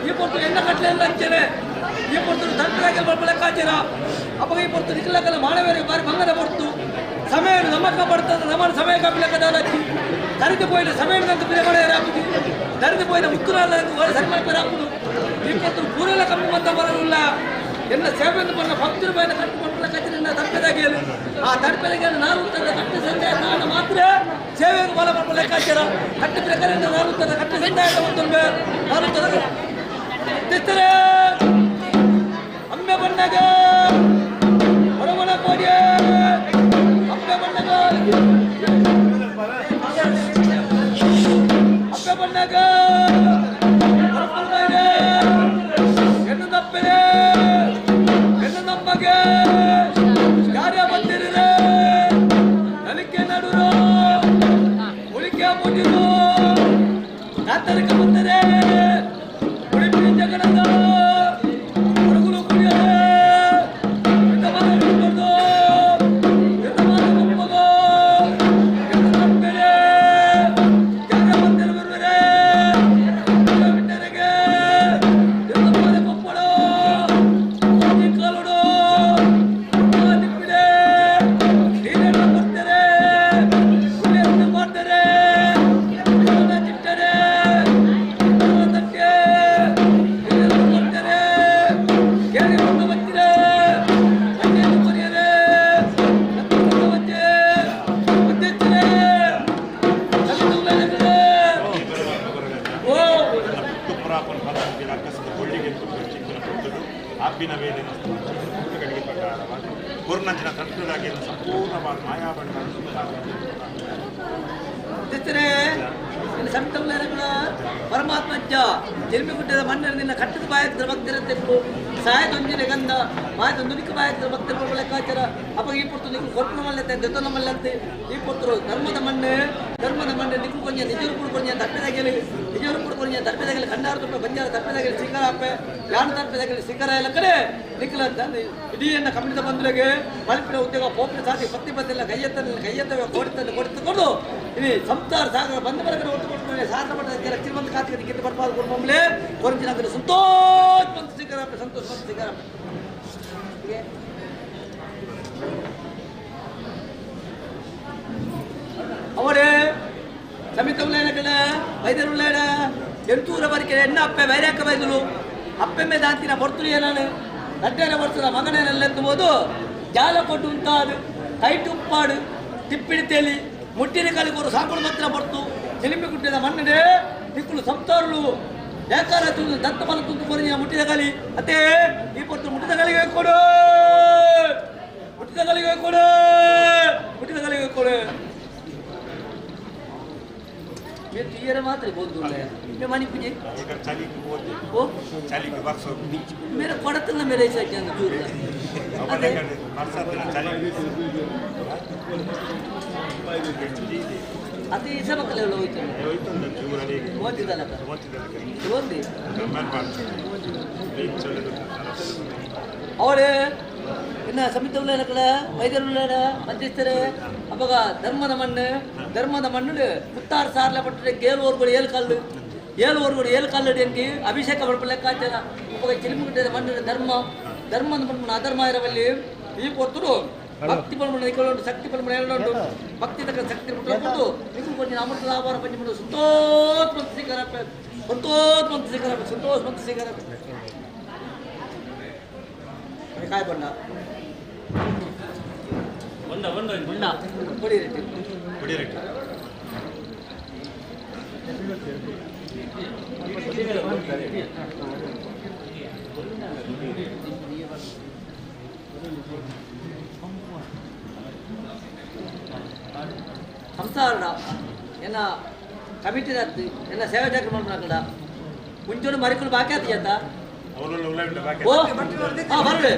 C: ಈ ಪೊತ್ತು ಎಣ್ಣ ಕಟ್ಲೆ ಎಲ್ಲ ಹಂಚನೆ ಈ ಪೊತ್ತು ತಂತ್ರಕ್ಕೆ ಬರುವ ಲೆಕ್ಕಾಚಾರ ಅಪ್ಪ ಈ ಪೊತ್ತು ನಿಖಲಕ್ಕಲ್ಲ ಮಾನವರಿಗೆ ಬಾರಿ ಭಂಗದ ಬರ್ತು ಸಮಯ ನಮ್ಮಕ್ಕ ಬರ್ತದೆ ನಮ್ಮ ಸಮಯ ಕಪ್ಪಿಲೆಕ್ಕದಾಲ ಕರೆದು ಪೋಯಿನ ಸಮಯದಂತ ಬೇರೆ ಮಳೆ ಹಾಕುದು ಕರೆದು ಪೋಯಿನ ಮುತ್ತುರಾಲ ಸರಿಮಾಡಿ ಬೇರೆ ಹಾಕುದು ಈ ಪೊತ್ತು ಪೂರೆಲ್ಲ ಕಮ್ಮಿ ಬಂದ ಬರಲಿಲ್ಲ ಎಲ್ಲ ಸೇವೆಯನ್ನು ಬಂದ 10 ರೂಪಾಯಿನ ಕಟ್ಟು ಮಕ್ಕಳ ಕಚ್ಚಿನ ತಪ್ಪದಾಗಿ ಆ ತಪ್ಪದಾಗಿ 4 ಕಟ್ಟು ಸಂದಾಯ ಕಾರಣ ಮಾತ್ರ ಸೇವೆಗೆ ಬಲ ಮಕ್ಕಳ ಲೆಕ್ಕಾಚಾರ ಕಟ್ಟು ಪ್ರಕಾರ 4 ಕಟ್ಟು ಸಂದಾಯ ಮತ್ತೊಂದು 4 ತಿತ್ತರೆ ಅಮ್ಮೆ ಬಣ್ಣಗ ಹೊರಮನ ಕೋಡಿ ಅಮ್ಮೆ ಬಣ್ಣಗ ಅಮ್ಮೆ ಬಣ್ಣಗ ಹೆಣ್ಣು ತಪ್ಪದೆ ಹೆಣ್ಣು ನಮಗೆ ಕಾರ್ಯ ಬಂದಿರಿದೆ ನಲಿಕೆ ನಡುರು ಉಳಿಕೆ ಮುಗಿದು ಕಾತರಿಕ ಬಂದರೆ ಉಳಿಪಿ ಜಗಣದ ಹುಡುಗರು ಕುಡಿಯದೆ
A: ಅಬ್ಬಿನ ವೇದಿನ ಗಡಿಗೆ ಪ್ರಕಾರವಾಗಿ ಗುರುನಂಚಿನ ತಟ್ಟುದಾಗಿ ಸಂಪೂರ್ಣವಾಗಿ ಮಾಯಾಬಣ್ಣ
C: ಪರಮಾತ್ಮಜ್ಜ ಜನ್ಮಿಗುಡ್ಡದ ಮಣ್ಣಿನ ಕಟ್ಟದ ಬಾಯದ ಭಕ್ತಿರತ್ತೆಂಬು ಸಾಯದೊಂದಿನ ಗಂಧ ಮಾಯದೊಂದಿನ ಬಾಯದ ಭಕ್ತಿರ ಲೆಕ್ಕಾಚಾರ ಅಪ್ಪ ಈ ಪುರ್ತು ನಿಕ್ಕು ಕೊಟ್ಟು ಮಲ್ಲತ್ತೆ ದೆತ್ತನ ಮಲ್ಲತ್ತೆ ಈ ಪುರ್ತರು ಧರ್ಮದ ಮಣ್ಣು ನಿಕ್ಕು ಕೊಂಚ ನಿಜರು ಕುಡ್ಕೊಂಡ ತಪ್ಪದಾಗಲಿ ನಿಜರು ಕುಡ್ಕೊಂಡ ತಪ್ಪದಾಗಲಿ ಕಂಡಾರು ತುಪ್ಪ ಬಂಜಾರ ತಪ್ಪದಾಗಲಿ ಸಿಂಗರ ಅಪ್ಪೆ ಯಾರು ತಪ್ಪದಾಗಲಿ ಸಿಂಗರ ಎಲ್ಲ ಕಡೆ ನಿಕ್ಕಲಂತ ಇಡೀ ಎನ್ನ ಕಮಿಟಿದ ಬಂಧುಗಳಿಗೆ ಮಲ್ಪಿನ ಉದ್ಯೋಗ ಪೋಪಿನ ಸಾಧಿ ಪತ್ತಿ ಬಂದಿಲ್ಲ ಕೈಯತ್ತವೆ ಕೊಡ್ತು ಇಲ್ಲಿ ಸಂಸಾರ ಸಾಗರ ಬಂದ ಬರಗಡೆ ಒಟ್ಟುಕೊಂಡು ಸಾಧನ ಮಾಡಿದ ಶ್ರೀಮಂತ ಖಾತೆಗೆ ಗಿಟ್ಟು ಬರ್ಬಾರ್ದು ಕೊಡ್ಬಂಬ್ಲೆ ಕೊರಂಚಿನ ಸಂತೋಷ ಬಂತು ಸಿಂಗರಪ್ಪ ಸಂತೋಷ ಬಂತು ಸಿಂಗರಪ್ಪ ಅವರೇ ಸಮಿತಿ ಉಳ್ಳೇನ ವೈದ್ಯರು ಉಳ್ಳೇನ 800 ವರೆಗೆ ಎಣ್ಣ ಅಪ್ಪೆ ವೈರ್ಯಾಕ ಬೈದಲು ಅಪ್ಪೆಮ್ಮೆ ದಾಂತಿನ ಬರ್ತುಲಿ ನಾನು ಗಡ್ಡೆನ ಬರ್ತದ ಮಗನೇನೆಲ್ಲೆಂದುಬೋದು ಜಾಲ ಕೊಟ್ಟು ಉಂಟಾದು ಕೈಟು ಉಪ್ಪಾಡು ತಿಪ್ಪಿಡಿ ತೇಲಿ ಮುಟ್ಟಿನ ಕಲಿಗೋರು ಸಾಕುಳು ಮಾತ್ರ ಬರ್ತು ಚಿಲಿಂಬಿ ಗುಡ್ಡದ ಮಣ್ಣಿದೆ ನಿಕ್ಕಳು ಸಂತಾರುಳು ಯಾಕಾರ ದತ್ತ ಮಲ ತುಂತು ಕೊರಿನ ಮುಟ್ಟಿದ ಕಲಿ ಅತ್ತೆ ಈ ಪೊಟ್ಟು ಮುಟ್ಟಿದ ಕಲಿಗೆ ಕೊಡು ಮುಟ್ಟಿದ ಕಲಿಗೆ ಕೊಡು ಮುಟ್ಟಿದ ಕಲಿಗೆ ಕೊಡು ತೀರ ಮಾತ್ರ ಬೋದು ಮನಿ ಪೂಜೆ ಓ मेरा पड़त ना मेरे से क्या दूर अरे अति सब कले होइतो मोतिदला ಓದಿ और ಎನ್ನ ಸಮಿತಿ ಉಳ್ಳಕಡ ವೈದ್ಯರು ಉಳ್ಳಡ ಮಧ್ಯಸ್ಥರು ಅವಾಗ ಧರ್ಮದ ಮಣ್ಣು ಮುತ್ತಾರು ಸಾರ್ಲ ಪಟ್ಟರೆ ಗೇಳುವರ್ಗಳು ಏಳು ಕಲ್ಲು ಎಂಕಿ ಅಭಿಷೇಕ ಪಡ್ಪ ಲೆಕ್ಕಾಚಾರ ಅವಾಗ ಚಿಲಿಮುಗಿಟ್ಟದ ಮಣ್ಣು ಧರ್ಮದ ಮಣ್ಣು ಅಧರ್ಮ ಇರವಲ್ಲಿ ಈ ಕೊಟ್ಟರು ಭಕ್ತಿ ಪಲ್ಮಣ ನಿಕೊಳ್ಳುಂಟು ಶಕ್ತಿ ಪಲ್ಮಣ ಎರಡು ಭಕ್ತಿ ತಕ್ಕ ಶಕ್ತಿ ಬಿಟ್ಟು ನಿಖಿಲ್ ಕೊಂಚ ಅಮೃತದ ಆಭಾರ ಪಂಚಮಂಡು ಸಂತೋಷವಂತ ಸಿಗರ ಕಾಯಿ ಬಣ್ಣ ಕೊಡಿ ರೇಟ್ ಸಂಸಾರ ಎನ್ನ ಕಮಿಟಿ ಎನ್ನ ಸೇವೆ ಜಾಗ ಮಾಡ್ಕೊಂಡ ಮುಂಚೂರು ಮರಿಕುಲು ಬಾಕಿ ಆತ ಜತ ಬರ್ರಿ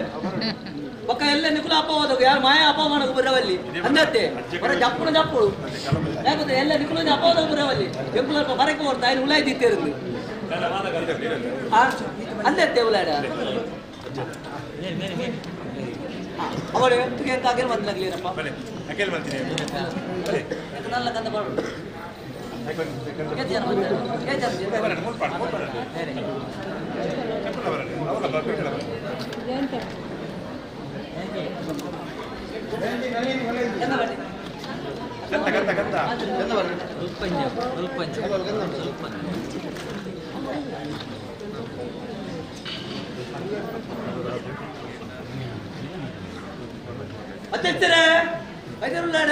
C: ಪಕ್ಕ ಎಲ್ಲ ನಿಕುಲ ಅಪ್ಪ ಹೋದಾಗ ಯಾರು ಮಾಯ ಅಪ್ಪ ಮಾಡೋದು ಬರವಲ್ಲಿ ಅಂದತ್ತೆ ಬರ ಜಪ್ಪುಳು ಯಾಕಂದ್ರೆ ಎಲ್ಲ ನಿಕುಲ ಅಪ್ಪ ಹೋದಾಗ ಬರವಲ್ಲಿ ಎಂಬುಲ ಬರಕ್ಕೆ ಹೊರ್ತಾ ಇಲ್ಲಿ ಉಳ್ಳಾಯ್ದಿತ್ತಿருந்து ಅಂದತ್ತೆ ಉಳ್ಳಾಡ ಅವಳು ಎಂತ ಅಗೇಲ್ ಬಂದ್ಲಾಗ್ಲಿರಪ್ಪ ನಲ್ಲ ಕಂದ ಬಾಡು ಅಧ್ಯಕ್ಷರೇ ವೈದ್ಯರುಳ್ಳಾಡ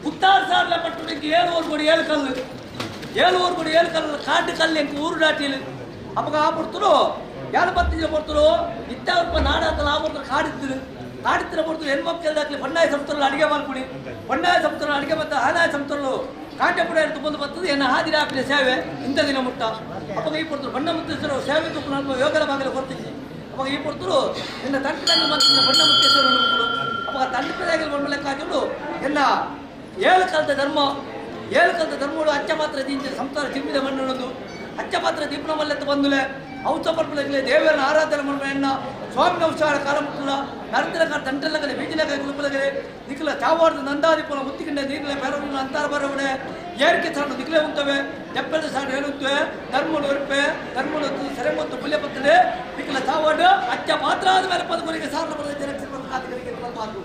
C: ಪುತ್ತಾರು ಸಾರ್ಲ ಪಟ್ಟಣಕ್ಕೆ 7 ಕೋಟಿ 7 ಕಲ್ಲು ಕಾಡು ಕಲ್ಲು ಎಂಕ ಊರು ದಾಟಿಲು ಅವಾಗ ಆಪಡ್ತರು ಯಾರು ಬತ್ತಿನ ಕೊಡ್ತರು ಇತ್ತ ನಾಡಾತಲ್ಲ ಆಪಡ್ತಾರೆ ಕಾಡಿತ್ತಿರ ಕೊಡ್ತರು ಹೆಣ್ಮಕ್ಳು ಬಂಡಾಯ ಸಂಸ್ಥೆಗಳು ಅಡಿಗೆ ಮಾಡ್ಕೊಡಿ ಬಂಡಾಯ ಸಂಸ್ಥೆಗಳು ಅಡಿಗೆ ಮತ್ತು ಆದಾಯ ಸಂಸ್ಥೆಗಳು ಕಾಂಟೆ ಪುಡ ಬಂದು ಬರ್ತದೆ ಎನ್ನ ಹಾದಿರ ಹಾಕಿದ ಸೇವೆ ಇಂಥ ದಿನ ಮುಟ್ಟ ಅವಾಗ ಈ ಕೊಡ್ತರು ಬಣ್ಣ ಮುತ್ತೇಶ್ವರ ಸೇವೆ ತುಪ್ಪು ಯೋಗದ ಭಾಗದಲ್ಲಿ ಕೊಡ್ತೀನಿ ಅವಾಗ ಈ ಕೊಡ್ತರು ಎನ್ನ ತಂಟೆದಾಗಿ ಮಾಡ್ತೀನಿ ಬಣ್ಣ ಮುತ್ತೇಶ್ವರ ಅವಾಗ ತಂಟೆದಾಗಿ ಬಂದ ಲೆಕ್ಕ ಹಾಕಿಬಿಡು ಎನ್ನ 7 ಕಾಲದ ಧರ್ಮಗಳು ಅಚ್ಚ ಪಾತ್ರ ದಿಂಚ ಸಂಸಾರ ಚಿಮ್ಮಿದ ಮಣ್ಣು ಅಚ್ಚ ಪಾತ್ರ ದೀಪನ ಮಲ್ಲೆತ್ತ ಬಂದುಲೆ ಔಷಧ ಪಡ್ಪಲೆ ದೇವರನ್ನ ಆರಾಧನೆ ಮಾಡುವ ಎನ್ನ ಸ್ವಾಮಿನ ಉತ್ಸಾಹ ಕಾಲ ಮುಟ್ಟಲ ನರತಿನ ತಂಟೆಲ್ಲಗಲೆ ಬೀಜಿನಗಲೆ ಕುಲುಪಲಗಲೆ ನಿಖಲ ಚಾವಾರ್ದ ನಂದಾದಿಪುನ ಮುತ್ತಿಕೊಂಡೆ ನೀರಿನ ಪೆರವಿನ ಅಂತಾರ ಬರವಡೆ ಏರಿಕೆ ಸಾಡು ನಿಖಲೆ ಉಂಟವೆ ಜಪ್ಪದ ಸಾಡು ಹೇಳುತ್ತವೆ ಧರ್ಮಗಳು ಇರುಪೆ ಧರ್ಮಗಳು ಸೆರೆ ಮತ್ತು ಪುಲ್ಯ ಬರ್ತದೆ ನಿಖಲ ಚಾವಾಡು ಅಚ್ಚ ಪಾತ್ರ ಆದ ಮೇಲೆ ಪದಗಳಿಗೆ ಸಾಲ ಬರದ ಜನಕ್ಕೆ ಖಾತೆಗಳಿಗೆ ಮಾತು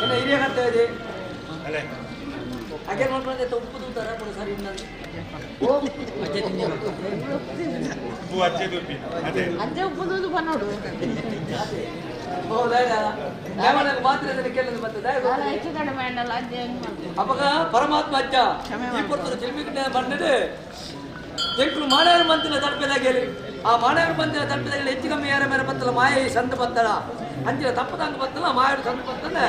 C: ಎಲ್ಲ ಹಿರಿಯ ಕರ್ತಾ ಇದೆ ಹಾಗೆ ನೋಡ್ಕೊಂಡೆ ಉಪ್ಪು ತರ ಸರಿ ಮಾತ್ರ ಕೇಳಿದ್ರೆ ಬರ್ತದೆ ಅವಾಗ ಪರಮಾತ್ಮ ಅಜ್ಜ ಈ ಕೊಡ್ತಾರೆ ಚಿಲ್ಮಿಗಿಟ್ಟ ಬಂದಿದೆ ಎಂಕುಲು ಮಾನವರ ಮಂತಿನ ತಡಪೆದಾಗಲಿ ಆ ಮಾನವರ ಮಂತಿನ ತಡಪೆದಾಗಲಿ ಹೆಚ್ಚು ಕಮ್ಮಿ ಯಾರ ಮೇಲೆ ಬತ್ತಲ್ಲ ಮಾಯ ಸಂತ ಬತ್ತಳ ಅಂಚಿನ ತಪ್ಪದಂಗ ಬತ್ತಲ್ಲ ಮಾಯರು ಸಂತ ಬತ್ತಲ್ಲ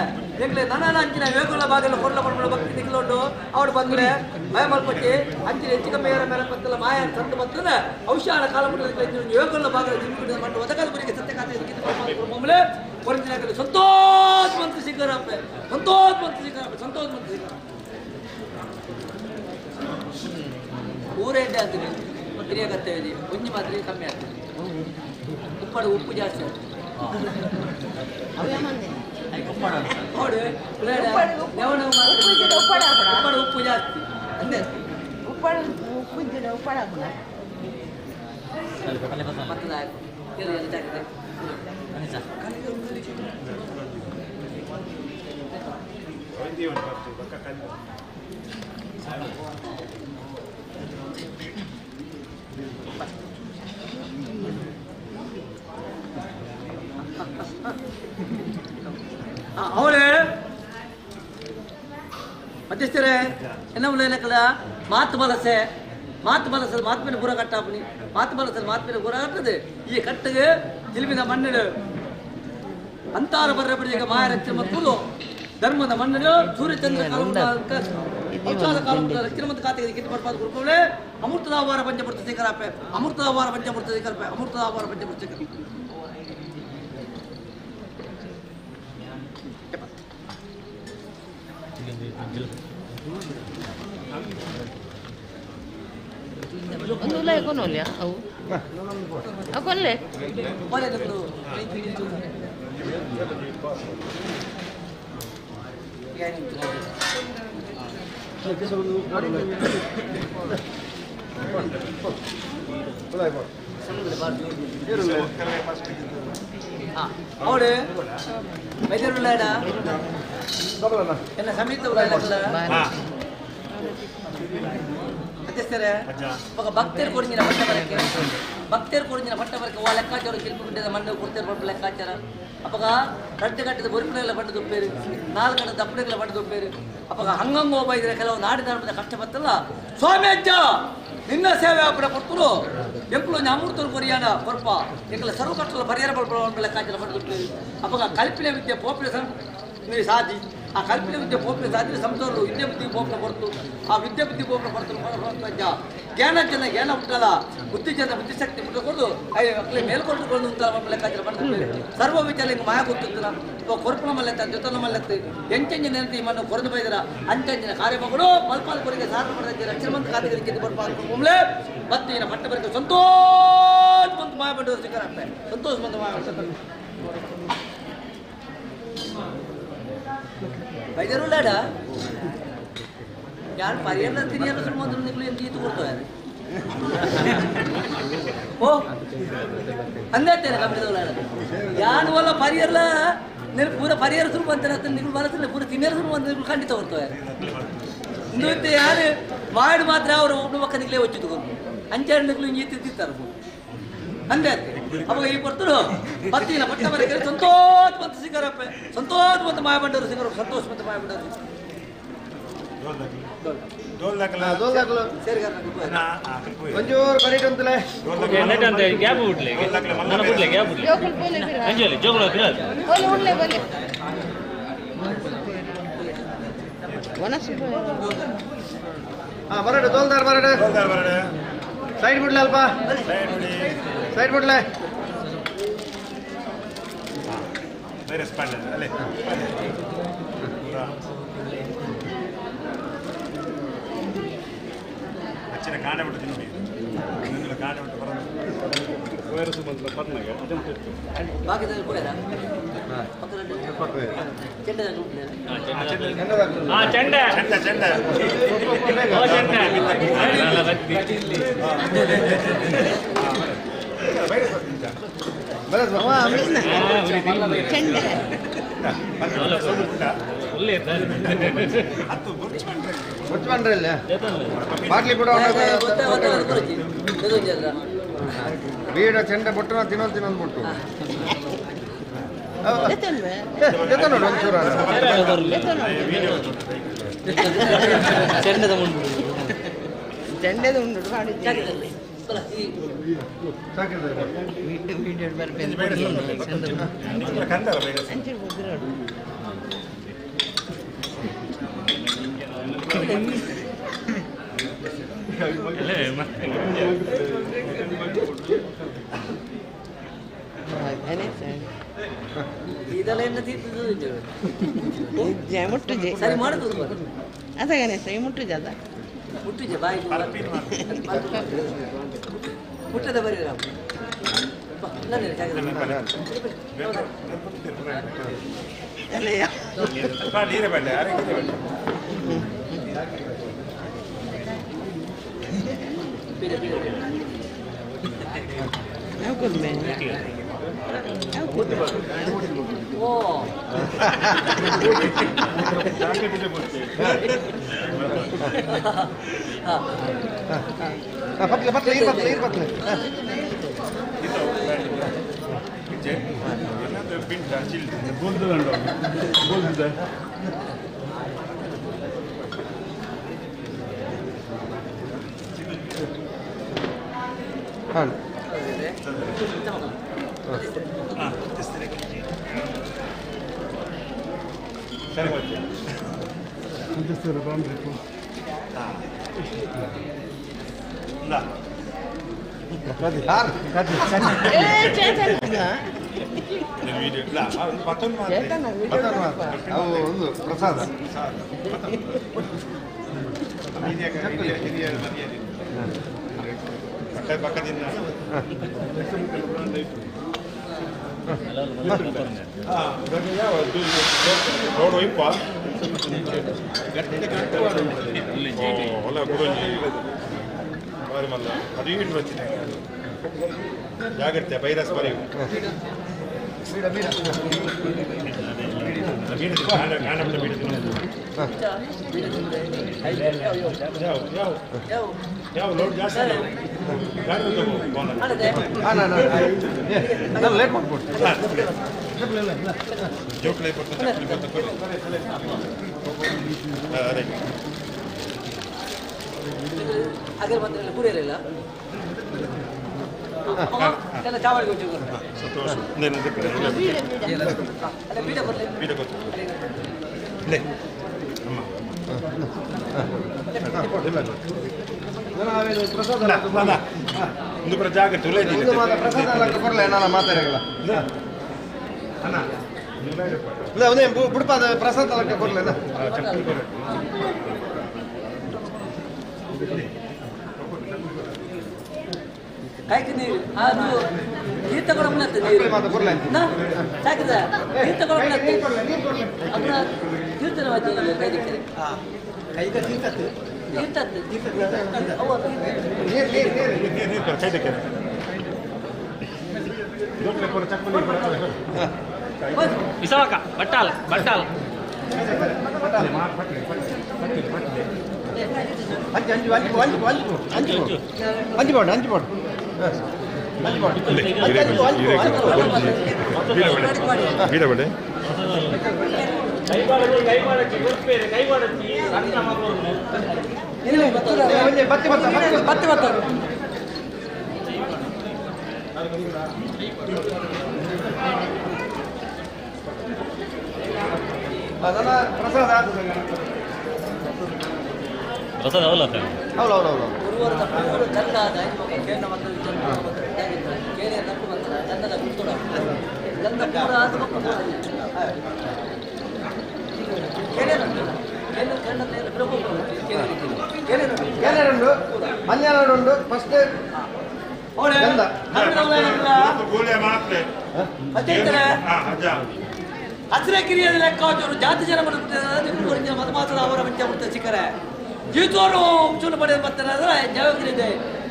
C: ಎಂಗ್ಲೆ ನನ್ನ ಅಂಚಿನ ವೇಗುಲ ಭಾಗಲ್ಲ ಕೊಡ್ಲ ಪಡ್ಕೊಂಡು ಭಕ್ತಿ ನಿಕ್ಲೊಂಡು ಅವ್ರು ಬಂದ್ರೆ ಭಯ ಮಲ್ಪಟ್ಟಿ ಅಂಚಿನ ಹೆಚ್ಚು ಕಮ್ಮಿ ಯಾರ ಮೇಲೆ ಬತ್ತಲ್ಲ ಮಾಯ ಸಂತ ಬತ್ತಲ್ಲ ಔಷಧ ಕಾಲ ವೇಗುಲ ಭಾಗದ ಚಿಲ್ಮಿಗಿಟ್ಟ ಮಂಟು ಒದಗದ ಬರಿಗೆ ಸತ್ಯ ಖಾತೆ ಮೊಮ್ಮಲೆ ಕೊರಚಿನ ಸಂತೋಷ ಮಂತ್ರ ಸಿಗ್ಗಾರಪ್ಪ ಸಂತೋಷ ಮಂತ್ರ ಸಿಗ್ಗಾರ ಊರೆಡ್ಡೆ ಆಗ್ತದೆ ಹಿರಿಯ ಕತ್ತೆ ಇದೆ ಒಂಜಿ ಮಾತ್ರ ಕಮ್ಮಿ ಆಗ್ತದೆ ಉಪ್ಪು ಜಾಸ್ತಿ ಆಗ್ತದೆ ಉಪ್ಪು ಜಾಸ್ತಿ ಅಂದೆ ಅವಳೆ ಮಧ್ಯಸ್ಥರೇ ಎನ್ನ ಲೆಕ್ಕದ ಮಾತು ಬಲಸೆ ಮಾತಿನ ಬುರ ಕಟ್ಟಾಪನಿ ಮಾತಿನ ಬುರ ಕಟ್ಟದೆ ಈ ಕಟ್ಟಿಗೆ ಜಿಲ್ಮಿನ ಮಣ್ಣಿಡು ಅಂತಾರ ಬರ್ರೆ ಬಿಡಿಗ ಮಾಯ ರಕ್ಷಣೆ ಮತ್ತು ಧರ್ಮದ ಮಣ್ಣಿಡು ಸೂರ್ಯಚಂದ್ರ ಕಾಲ ರಕ್ಷಣೆ ಮತ್ತು ಖಾತೆಗೆ ಕಿತ್ತು ಬರ್ಪಾದ ಗುರುಕುಲೆ ಅಮೃತದ ಆವಾರ ಪಂಚಮೂರ್ತಿ ಸಿಕ್ಕರಪ್ಪೆ ಅಮೃತದ ಆವಾರ ಪಂಚಮೂರ್ತಿ ಸಿಕ್ಕರ
G: ಒಂದು ಉಲ್ಲ ಕೊನೋಲ್ಯ ಅವು ಕೊಲ್ಲೆ
C: ಒಳ್ಳೆಯದು ಅವಳು ವೈದ್ಯರುಳ್ಳಾಡ ಎಲ್ಲ ಸಮಿತ ಅಧ್ಯಕ್ಷರೇ ఒక భక్తేరు కొడిగిన పట్ట వరకు వాళ్ళ లెక్కాచారం గెలుపుకుంటే మన్ను కొడితే లెక్కాచార అప్పగ ರಟ್ಟು ಕಟ್ಟಿದ ಬರುಕುಳೆಲ್ಲ ಬಂದು ದುಪ್ಪೇರು 4 ಗಂಟೆ ದಪ್ಪಳೆಲ್ಲ ಬಂದು ದುಪ್ಪೇರು ಅಪ್ಪಗ ಹಂಗಂಗೋ ಬೈದ್ರೆ ಕೆಲವು ನಾಡಿನ ಕಷ್ಟಪತ್ತಲ್ಲ ಸ್ವಾಮಿ ಅಜ್ಜ ನಿನ್ನ ಸೇವೆ ಅಪ್ಪಡ ಕೊಟ್ಟರು ಎಂಕ್ಳು ಅಮೃತರು ಕೊರಿಯಾನ ಕೊರಪ ಎಂಕ್ಲ ಸರ್ವ ಕಷ್ಟಲ ಪರಿಹಾರ ಪಡ್ಕೊಳ್ಳೋ ಲೆಕ್ಕಾಚಾರ ಬಂದು ದುಪ್ಪೇರು ಅಪ್ಪಗ ಕಲ್ಪನೆ ವಿದ್ಯೆ ಪೋಪಿನ ನೀವು ಸಾಧಿ ಆ ಕಲ್ಪನೆ ವಿದ್ಯೆ ಪೋಪಿನ ಸಾಧಿದ್ರೆ ಸಂತೋರು ವಿದ್ಯೆ ಬುದ್ಧಿ ಪೋಪನ ಹೊರತು ಆ ವಿದ್ಯೆ ಬುದ್ಧಿ ಪೋಪನ ಹೊರತು ಅಜ್ಜ ಜ್ಞಾನ ಜನ ಜ್ಞಾನ ಹುಟ್ಟಲ್ಲ ಬುದ್ಧಿ ಜನ ಬುದ್ಧಿಶಕ್ತಿ ಮುಟ್ಟಕೊಂಡು ಮಕ್ಕಳಿಗೆ ಮೇಲ್ಕೊಟ್ಟುಕೊಂಡು ಲೆಕ್ಕಾಚಾರ ಮಾಡ್ತಾರೆ ಸರ್ವ ವಿಚಾರ ಹಿಂಗೆ ಮಾಯ ಗೊತ್ತಿದ್ದನ ಕೊರಪನ ಮಲ್ಲೆತ್ತ ಜೊತನ ಮಲ್ಲೆತ್ತ ಎಂಟೆಂಜಿನ ನೆನತಿ ಮಣ್ಣು ಕೊರದು ಬೈದರ ಅಂಟೆಂಜಿನ ಕಾರ್ಯಮಗಳು ಮಲ್ಪಾಲ್ ಕೊರಿಗೆ ಸಾಧನೆ ಮಾಡಿದ ಶ್ರೀಮಂತ ಖಾತೆಗಳಿಗೆ ಬರ್ಪಾಲೆ ಮತ್ತಿನ ಪಟ್ಟ ಬರಿಗೆ ಸಂತೋಷ ಬಂತು ಮಾಯ ಬಂದ ಸ್ವೀಕಾರ ಸಂತೋಷ ಬಂತ ಮಾಯ ವೈದ್ಯರುಳ್ಳಾಡ ಯಾರು ಪರಿಹಾರ ತಿರಿಯಲ್ಲ ಸುಮ್ಮನೆ ನಿಗಳು ಎಂದು ಈತು ಕೊಡ್ತಾರೆ ಓ ಹಂಗತ್ತೇನೆ ಕಂಪ್ಲೀಟ್ ಯಾರು ವಲ್ಲ ಪರಿಹಾರ ನೀವು ಪೂರ ಪರಿಹಾರ ಸುರು ಅಂತಾರೆ ನೀವು ಬರತ್ತಿಲ್ಲ ಪೂರ ತಿನ್ನರು ಸುರು ಅಂತ ನೀವು ಖಂಡಿತ ಹೊರ್ತಾರೆ ಇಂದು ಯಾರು ಮಾಡಿ ಮಾತ್ರ ಅವರು ಒಬ್ಬ ಪಕ್ಕ ನಿಗಲೇ వచ్చి ತಗೊಂಡು ಅಂಚೆ ನಿಗಳು ಈ ತಿರ್ತಿರ್ತಾರೆ ಅಂದೆ ಅವಾಗ ಈ ಕೊಡ್ತರು ಬತ್ತಿನ ಪಟ್ಟ ಬರಕ್ಕೆ ಸಂತೋಷ ಬಂತ ಸಿಗರಪ್ಪ ಸಂತೋಷ ಬಂತ ಮಾಯ ಬಂಡರು ಸಿಗರು ಸಂತೋಷ ಬಂತ ಮಾಯ ಬಂಡರು
D: ಒಂಚೂರು ಕರೀಟ್ ಅಂತಲೇ
E: ಗ್ಯಾಪ್ ಬಿಡ್ಲಿ ನನ್ನ ಬಿಡ್ಲಿ ಗ್ಯಾಪ್ ಬಿಡ್ಲಿ ಅಂಜಲಿ ಜೋಗಳ
D: ಬರಡು ತೋಲ್ದಾರ್ ಬರಡು ಸೈಡ್ ಬಿಡ್ಲ ಅಲ್ಪ ಸೈಡ್ ಬಿಡ್ಲೆ
A: ಅಚ್ಚಿನ ಕಾಣೆ ಬಿಟ್ಟು ತಿನ್ನಿ ಕಾಣೆ ಬಿಟ್ಟು ಬರೋದು ವೈರಸ್ ಬಂತು ಪರ್ನಾಗೆ
C: ಬಾಕಿದಲ್ಲಿ ಕೊಡೋದಾ ಚೆಂಡ
E: ಚೆಂಡ ಚೆಂಡ ಚೆಂಡ
D: ಮುಚ್ಚಬಂಡ್ರಲ್ಲ ಬಾಟ್ಲಿ ಕೂಡ ಬೀಡ ಚೆಂಡ ಬಿಟ್ಟು ತಿನ್ನೊಂದು ಬಿಟ್ಟು ನೋಡು ಒಂಚೂರು
G: ಚೆಂಡದ ಉಂಡು ಚೆಂಡದ ಉಂಡು ವೀಡಿಯೋ
C: ಇದೆಲ್ಲ ಏನು ತಿಂತಿದ್ದು
G: ಮುಟ್ಟುಜೆ
C: ಸರಿ ಮಾಡುದು
G: ಅದ ಗಣೇಶ ಮುಟ್ಟುಜೆ ಅದ
C: ಮುಟ್ಟುಜೆ ಬಾಯಿ ಮುಟ್ಟದ ಬರೀ ಓ
D: ಪತ್ಲೆ ಒಂದು ಪ್ರಸಾದ
A: ಪಕ್ಕದಿಂದ ರೋಡ್ ಒಯ್ಪ ಹೊಲ ಗುರುಂಜಿ ಬಾರಿ ಮಲ್ಲ ಅದು ಈಡು ಬರ್ತೀನಿ ಜಾಗ್ರತೆ ವೈರಸ್ ಬರೀ ಯಾವ ಲೋಡ್ ಜಾಸ್ತಿ
D: ಲೇಟ್ ಮಾಡ್ಕೊಡ್ತೀನಿ
A: ಜೋಕ್ಲೆ
C: ಅಗರ್ ಬಂದ್ರೆ ಕೂರಿಯಲ್ಲ ಎಲ್ಲ ಚಾವಳಿಗೆ ಹೋಗಿ
A: ಸಂತೋಷ ಬೀಡ ಗೊತ್ತು ಒಂದು ಕೂಡ ಜಾಗ್ರತೆ
D: ಪ್ರಸಾದ ಬರಲ್ಲ ನಾನು ಮಾತಾಡಲ್ಲ ಇಲ್ಲ ಅವನೇ ಬಿಡ್ಪಾದ ಪ್ರಸಾದ ಬರಲ್ಲ
C: ಕಾಯ್ಕೆ ನೀರು ಅದು ನೀರು ತಗೊಂಡು ನೀರು ಸಾಕಿದ ನೀರು ತಗೊಂಡು ಅದನ್ನ ತೀರ್ಥನವಾಯ್ತು ಕೈದಿಕ್ಕೆ
E: ಇಸವಕ ಬಟ್ಟಾಲ್ ಬಟ್ಟಾಲ್
D: ಹಂಚಿಬೋಡು
A: ಬೀಡಬಡೆ
C: ಬತ್ತೆ
D: ಪ್ರಸಾದ
E: ಪ್ರಸಾದ ಅವಲ್ಲ
D: ಹೌದೌದೌದು
C: ಚಂದ ಕೇರಳ ಮತ್ತು ಕೇಳಿಯ ತಪ್ಪು ಬರ್ತಾರೆ ಚಂದದ ಕೂತ್ಕೊಡ ಚಂದ ಕೂಡ ಅದು
D: ಏನೇನುಂಡು ಮನ್ಯಾಡುಂಡು ಫಸ್ಟ್
C: ಹಸಿರೆ ಕಿರಿಯದ ಲೆಕ್ಕಾಚಾರ ಜಾತಿ ಜನ ಮತಮಾಸದ ಅವರ ವೆಚ್ಚ ಬಿಡ್ತಾರೆ ಸಿಕ್ಕರೆ ಜೀತೋರು ಚೂರು ಪಡೆದು ಬರ್ತಾರೆ ಅಂದ್ರೆ ಜೈವಕ್ರಿಯೆ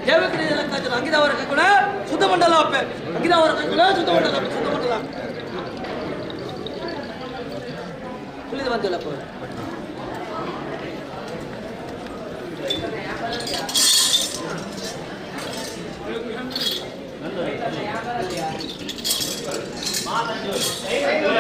C: ಜೈವಕ್ರಿಯೆ ಲೆಕ್ಕಾಚಾರ ಅಂಗಿದವರ ಕೈಕೂಡ ಶುದ್ಧ ಮಂಡಲ ಅಪ್ಪೆ ಅಂಗಿದವರ ಕೈಕೂಡ ಶುದ್ಧ ಮಂಡಲ ಕುಳಿದು ಬಂದಿಲ್ಲಪ್ಪ
E: ಮಾತಾಡಿ